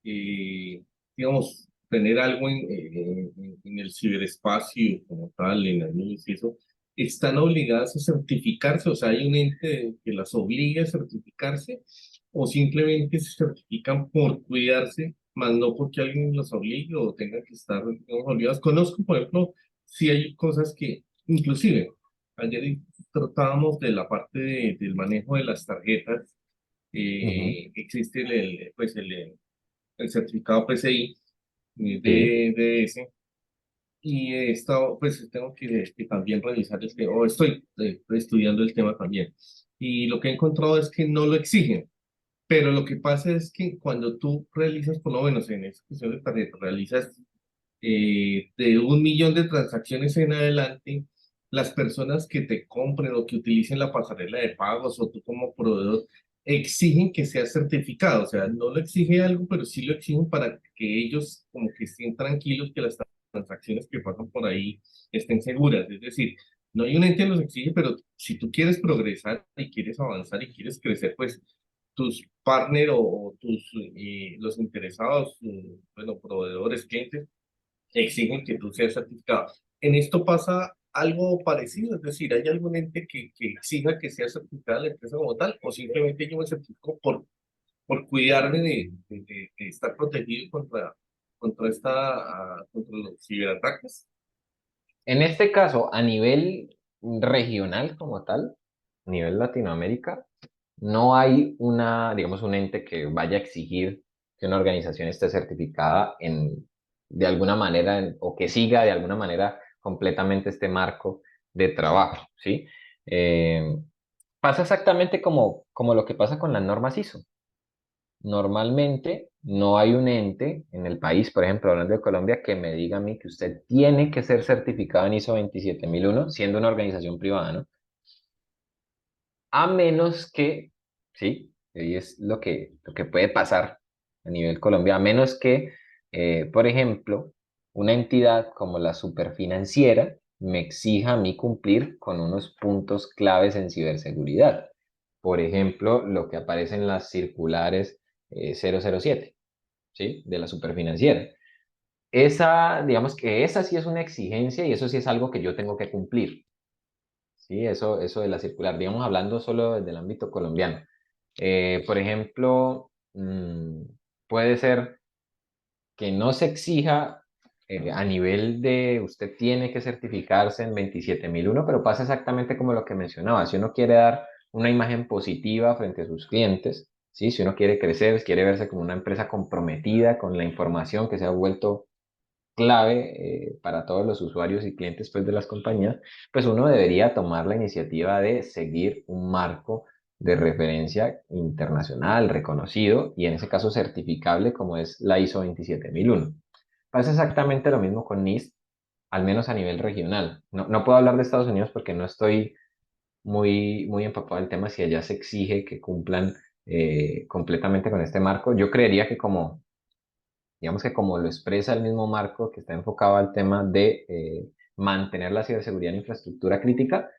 digamos, tener algo en el ciberespacio como tal, en la nube y eso, están obligadas a certificarse, o sea, hay un ente que las obliga a certificarse, o simplemente se certifican por cuidarse, más no porque alguien los obligue o tengan que estar, digamos, obligadas. Conozco, por ejemplo, si hay cosas que, inclusive, ayer tratábamos de la parte del manejo de las tarjetas, Ujú. existe pues el certificado PCI Sí. de DDS y he estado, pues tengo que también revisar el tema, o estoy estudiando el tema también. Y lo que he encontrado es que no lo exigen, pero lo que pasa es que cuando tú realizas, por lo menos en esta cuestión de tarjeta, realizas de 1 millón de transacciones en adelante, las personas que te compren o que utilicen la pasarela de pagos o tú como proveedor exigen que sea certificado, o sea, no lo exige algo, pero sí lo exigen para que ellos como que estén tranquilos que las transacciones que pasan por ahí estén seguras. Es decir, no hay un ente que los exige, pero si tú quieres progresar y quieres avanzar y quieres crecer, pues tus partners o tus los interesados, bueno, proveedores, clientes, exigen que tú seas certificado. En esto pasa algo parecido, es decir, ¿hay algún ente que exija que sea certificada la empresa como tal o simplemente yo me certifico por cuidarme de estar protegido contra los ciberataques? En este caso, a nivel regional como tal, a nivel Latinoamérica, no hay una, digamos, un ente que vaya a exigir que una organización esté certificada de alguna manera o que siga de alguna manera completamente este marco de trabajo, ¿sí? Eh, Pasa exactamente como lo que pasa con las normas ISO. Normalmente no hay un ente en el país, por ejemplo, hablando de Colombia, que me diga a mí que usted tiene que ser certificado en ISO 27001, siendo una organización privada, ¿no? A menos que, sí, y es lo que puede pasar a nivel Colombia, a menos que, por ejemplo, una entidad como la superfinanciera me exija a mí cumplir con unos puntos claves en ciberseguridad. Por ejemplo, lo que aparece en las circulares 007, ¿sí? De la superfinanciera. Esa, digamos que esa sí es una exigencia y eso sí es algo que yo tengo que cumplir. Sí, eso de la circular, digamos, hablando solo desde el ámbito colombiano. Por ejemplo, puede ser que no se exija a nivel de usted tiene que certificarse en 27001, pero pasa exactamente como lo que mencionaba. Si uno quiere dar una imagen positiva frente a sus clientes, ¿sí? Si uno quiere crecer, quiere verse como una empresa comprometida con la información que se ha vuelto clave para todos los usuarios y clientes pues, de las compañías, pues uno debería tomar la iniciativa de seguir un marco de referencia internacional reconocido y en ese caso certificable como es la ISO 27001. Pasa exactamente lo mismo con NIST, al menos a nivel regional. No puedo hablar de Estados Unidos porque no estoy muy empapado del tema si allá se exige que cumplan completamente con este marco. Yo creería que como digamos que como lo expresa el mismo marco que está enfocado al tema de mantener la ciberseguridad en infraestructura crítica,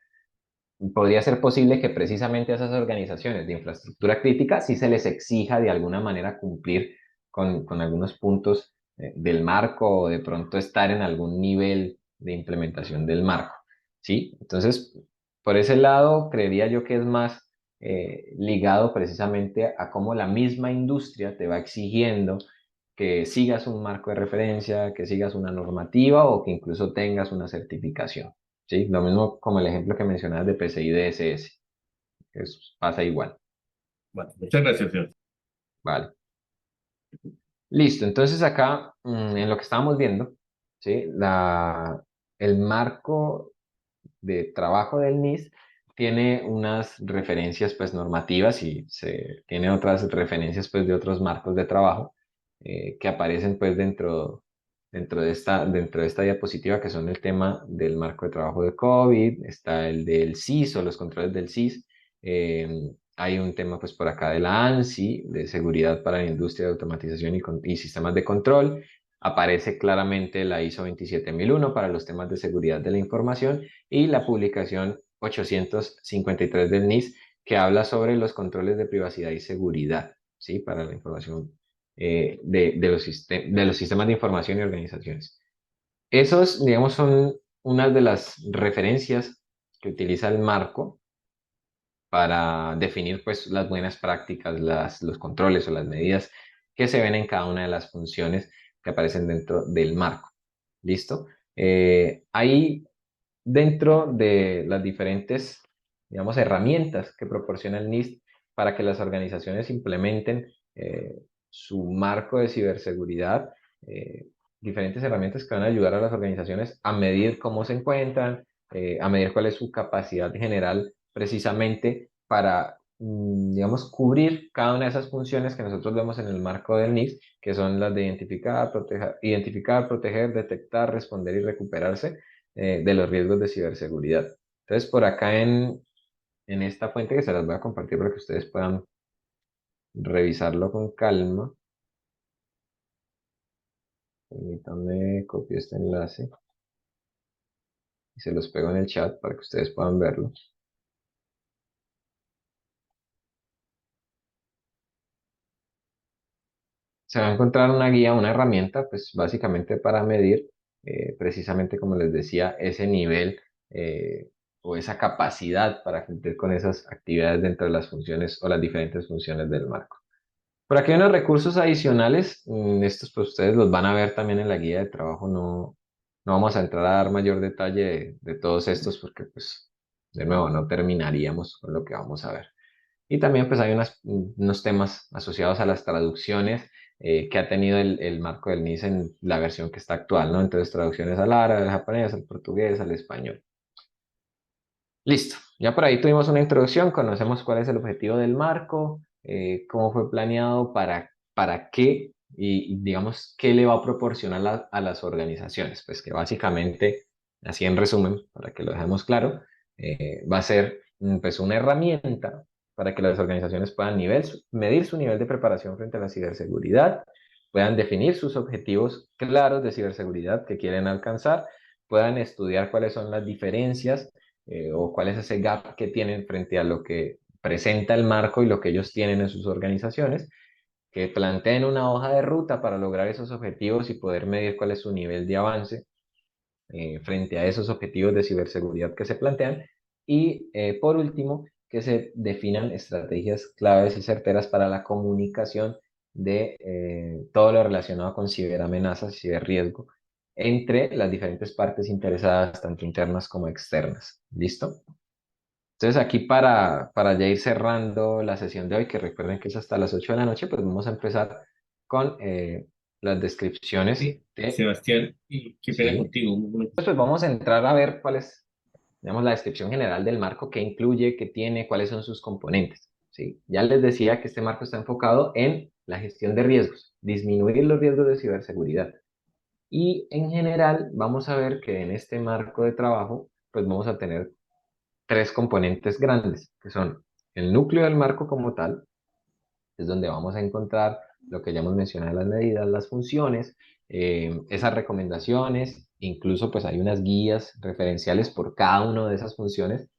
podría ser posible que precisamente a esas organizaciones de infraestructura crítica sí se les exija de alguna manera cumplir con algunos puntos del marco o de pronto estar en algún nivel de implementación del marco, ¿sí? Entonces, por ese lado, creería yo que es más ligado precisamente a cómo la misma industria te va exigiendo que sigas un marco de referencia, que sigas una normativa o que incluso tengas una certificación. ¿Sí? Lo mismo como el ejemplo que mencionabas de PCI DSS, pasa igual, Bueno, muchas gracias, señor. ¿vale? Listo, entonces acá en lo que estábamos viendo, ¿sí? El marco de trabajo del NIST tiene unas referencias pues normativas y tiene otras referencias pues de otros marcos de trabajo que aparecen pues dentro de esta diapositiva que son el tema del marco de trabajo de COVID, está el del CIS o los controles del CIS, hay un tema pues por acá de la ANSI, de seguridad para la industria de automatización y sistemas de control, aparece claramente la ISO 27001 para los temas de seguridad de la información y la publicación 853 del NIST que habla sobre los controles de privacidad y seguridad, ¿sí? Para la información de los sistemas de información y organizaciones. Esos, digamos, son unas de las referencias que utiliza el marco para definir pues las buenas prácticas, los controles o las medidas que se ven en cada una de las funciones que aparecen dentro del marco. ¿Listo? Hay dentro de las diferentes, digamos, herramientas que proporciona el NIST para que las organizaciones implementen su marco de ciberseguridad, eh, diferentes herramientas que van a ayudar a las organizaciones a medir cómo se encuentran, a medir cuál es su capacidad general precisamente para, digamos, cubrir cada una de esas funciones que nosotros vemos en el marco del NIST, que son las de identificar, proteger, detectar, responder y recuperarse de los riesgos de ciberseguridad. Entonces, por acá en esta fuente que se las voy a compartir para que ustedes puedan revisarlo con calma. Permítanme copiar este enlace y se los pego en el chat para que ustedes puedan verlo. Se va a encontrar una guía, una herramienta, pues básicamente para medir, precisamente como les decía, ese nivel o esa capacidad para cumplir con esas actividades dentro de las funciones o las diferentes funciones del marco. Por aquí hay unos recursos adicionales, estos pues ustedes los van a ver también en la guía de trabajo, no vamos a entrar a dar mayor detalle de todos estos porque pues de nuevo no terminaríamos con lo que vamos a ver. Y también pues hay unos temas asociados a las traducciones que ha tenido el marco del NIS en la versión que está actual, ¿no? Entonces traducciones al árabe, al japonés, al portugués, al español. Listo, ya por ahí tuvimos una introducción, conocemos cuál es el objetivo del marco, cómo fue planeado, para qué y digamos qué le va a proporcionar a las organizaciones. Pues que básicamente, así en resumen, para que lo dejemos claro, va a ser pues una herramienta para que las organizaciones puedan medir su nivel de preparación frente a la ciberseguridad, puedan definir sus objetivos claros de ciberseguridad que quieren alcanzar, puedan estudiar cuáles son las diferencias o cuál es ese gap que tienen frente a lo que presenta el marco y lo que ellos tienen en sus organizaciones, que planteen una hoja de ruta para lograr esos objetivos y poder medir cuál es su nivel de avance frente a esos objetivos de ciberseguridad que se plantean. Y por último, que se definan estrategias claves y certeras para la comunicación de todo lo relacionado con ciberamenazas y ciberriesgo entre las diferentes partes interesadas, tanto internas como externas. ¿Listo? Entonces aquí para ya ir cerrando la sesión de hoy, que recuerden que es hasta las 8 de la noche, pues vamos a empezar con las descripciones Sí, de... Sebastián, y qué pena Sí. contigo. Un momento. Pues vamos a entrar a ver cuál es, digamos, la descripción general del marco, qué incluye, qué tiene, cuáles son sus componentes. ¿Sí? Ya les decía que este marco está enfocado en la gestión de riesgos, disminuir los riesgos de ciberseguridad. Y en general vamos a ver que en este marco de trabajo, pues vamos a tener tres componentes grandes, que son el núcleo del marco como tal, es donde vamos a encontrar lo que ya hemos mencionado, las medidas, las funciones, esas recomendaciones, incluso pues hay unas guías referenciales por cada una de esas funciones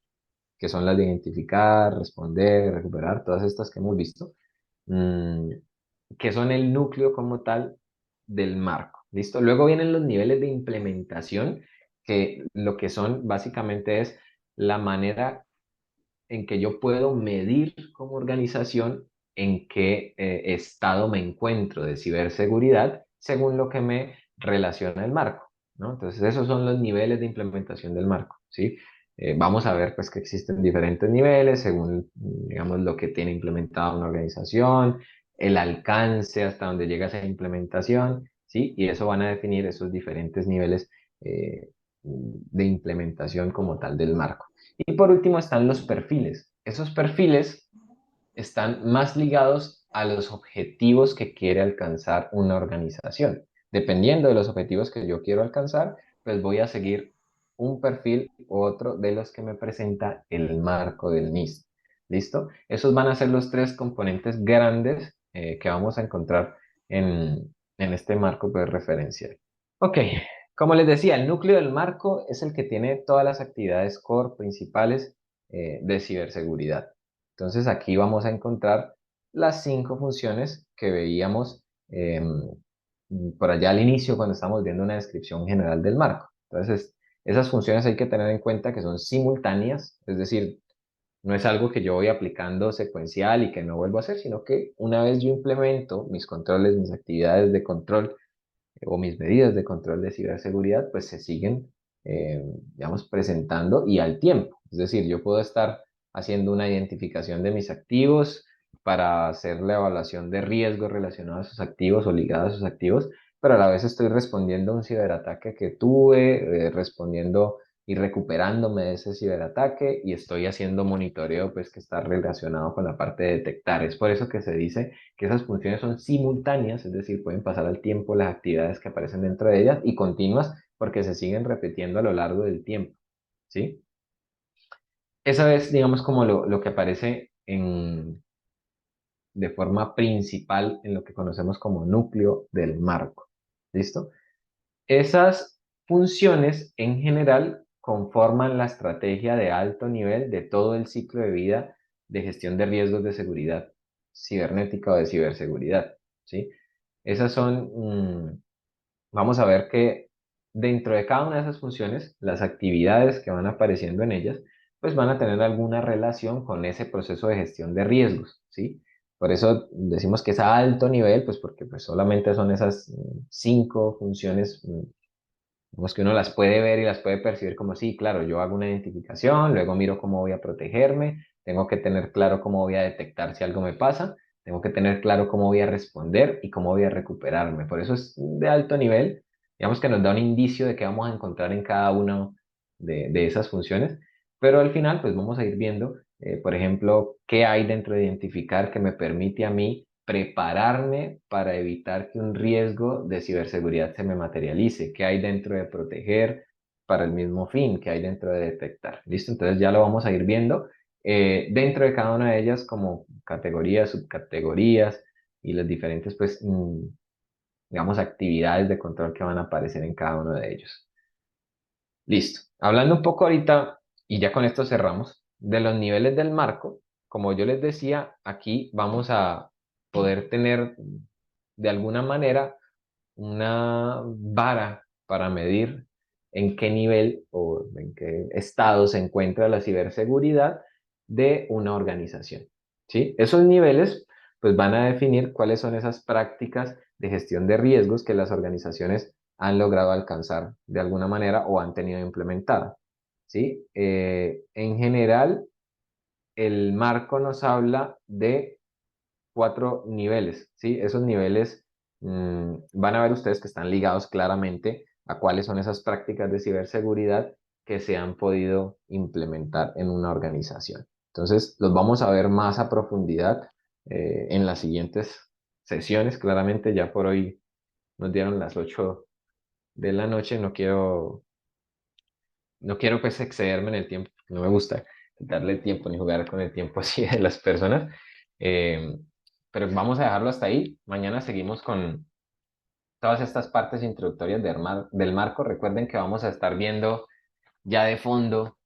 que son las de identificar, responder, recuperar, todas estas que hemos visto, mm, que son el núcleo como tal del marco. ¿Listo? Luego vienen los niveles de implementación, que lo que son básicamente es la manera en que yo puedo medir como organización en qué estado me encuentro de ciberseguridad según lo que me relaciona el marco, ¿no? Entonces, esos son los niveles de implementación del marco, ¿sí? Vamos a ver pues que existen diferentes niveles según, digamos, lo que tiene implementada una organización, el alcance hasta donde llega esa implementación, ¿sí? Y eso van a definir esos diferentes niveles de implementación como tal del marco. Y por último están los perfiles. Esos perfiles están más ligados a los objetivos que quiere alcanzar una organización. Dependiendo de los objetivos que yo quiero alcanzar, pues voy a seguir un perfil u otro de los que me presenta el marco del NIST. ¿Listo? Esos van a ser los tres componentes grandes que vamos a encontrar en este marco pues, referencial. Ok, como les decía, el núcleo del marco es el que tiene todas las actividades core principales de ciberseguridad. Entonces aquí vamos a encontrar las 5 funciones que veíamos por allá al inicio cuando estamos viendo una descripción general del marco. Entonces, esas funciones hay que tener en cuenta que son simultáneas, es decir, no es algo que yo voy aplicando secuencial y que no vuelvo a hacer, sino que una vez yo implemento mis controles, mis actividades de control o mis medidas de control de ciberseguridad, pues se siguen, digamos, presentando y al tiempo. Es decir, yo puedo estar haciendo una identificación de mis activos para hacer la evaluación de riesgos relacionados a esos activos o ligados a esos activos, pero a la vez estoy respondiendo a un ciberataque que tuve, respondiendo y recuperándome de ese ciberataque y estoy haciendo monitoreo pues que está relacionado con la parte de detectar. Es por eso que se dice que esas funciones son simultáneas, es decir, pueden pasar al tiempo las actividades que aparecen dentro de ellas y continuas porque se siguen repitiendo a lo largo del tiempo, ¿sí? Esa es, digamos, como lo que aparece de forma principal en lo que conocemos como núcleo del marco, ¿listo? Esas funciones en general conforman la estrategia de alto nivel de todo el ciclo de vida de gestión de riesgos de seguridad cibernética o de ciberseguridad, ¿sí? Esas son, vamos a ver que dentro de cada una de esas funciones, las actividades que van apareciendo en ellas, pues van a tener alguna relación con ese proceso de gestión de riesgos, ¿sí? Por eso decimos que es a alto nivel, pues porque pues solamente son esas 5 funciones digamos que uno las puede ver y las puede percibir como sí, claro, yo hago una identificación, luego miro cómo voy a protegerme, tengo que tener claro cómo voy a detectar si algo me pasa, tengo que tener claro cómo voy a responder y cómo voy a recuperarme. Por eso es de alto nivel, digamos que nos da un indicio de qué vamos a encontrar en cada una de esas funciones, pero al final pues vamos a ir viendo, por ejemplo, qué hay dentro de identificar que me permite a mí prepararme para evitar que un riesgo de ciberseguridad se me materialice, qué hay dentro de proteger para el mismo fin, qué hay dentro de detectar. ¿Listo? Entonces ya lo vamos a ir viendo dentro de cada una de ellas como categorías, subcategorías y las diferentes, pues, digamos, actividades de control que van a aparecer en cada uno de ellos. Listo. Hablando un poco ahorita, y ya con esto cerramos, de los niveles del marco, como yo les decía, aquí vamos a poder tener de alguna manera una vara para medir en qué nivel o en qué estado se encuentra la ciberseguridad de una organización. ¿Sí? Esos niveles pues van a definir cuáles son esas prácticas de gestión de riesgos que las organizaciones han logrado alcanzar de alguna manera o han tenido implementada. ¿Sí? En general, el marco nos habla de 4 niveles, ¿sí? Esos niveles van a ver ustedes que están ligados claramente a cuáles son esas prácticas de ciberseguridad que se han podido implementar en una organización. Entonces, los vamos a ver más a profundidad en las siguientes sesiones. Claramente, ya por hoy nos dieron las 8 de la noche. No quiero pues excederme en el tiempo, no me gusta darle tiempo ni jugar con el tiempo así de las personas. Eh, pero vamos a dejarlo hasta ahí. Mañana seguimos con todas estas partes introductorias del marco. Recuerden que vamos a estar viendo ya de fondo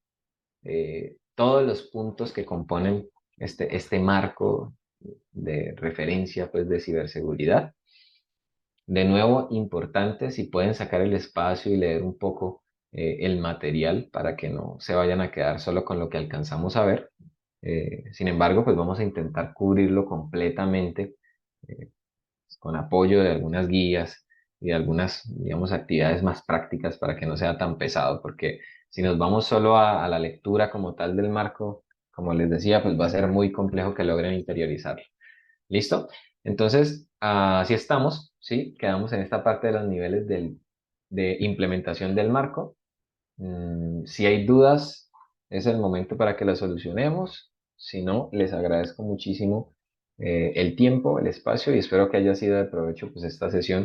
todos los puntos que componen este marco de referencia pues, de ciberseguridad. De nuevo, importante, si pueden sacar el espacio y leer un poco el material para que no se vayan a quedar solo con lo que alcanzamos a ver. Sin embargo, pues vamos a intentar cubrirlo completamente eh, con apoyo de algunas guías y de algunas, digamos, actividades más prácticas para que no sea tan pesado, porque si nos vamos solo a la lectura como tal del marco, como les decía, pues va a ser muy complejo que logren interiorizarlo. ¿Listo? Entonces, así estamos, ¿sí? Quedamos en esta parte de los niveles de implementación del marco. Si hay dudas, es el momento para que las solucionemos. Si no, les agradezco muchísimo el tiempo, el espacio y espero que haya sido de provecho pues esta sesión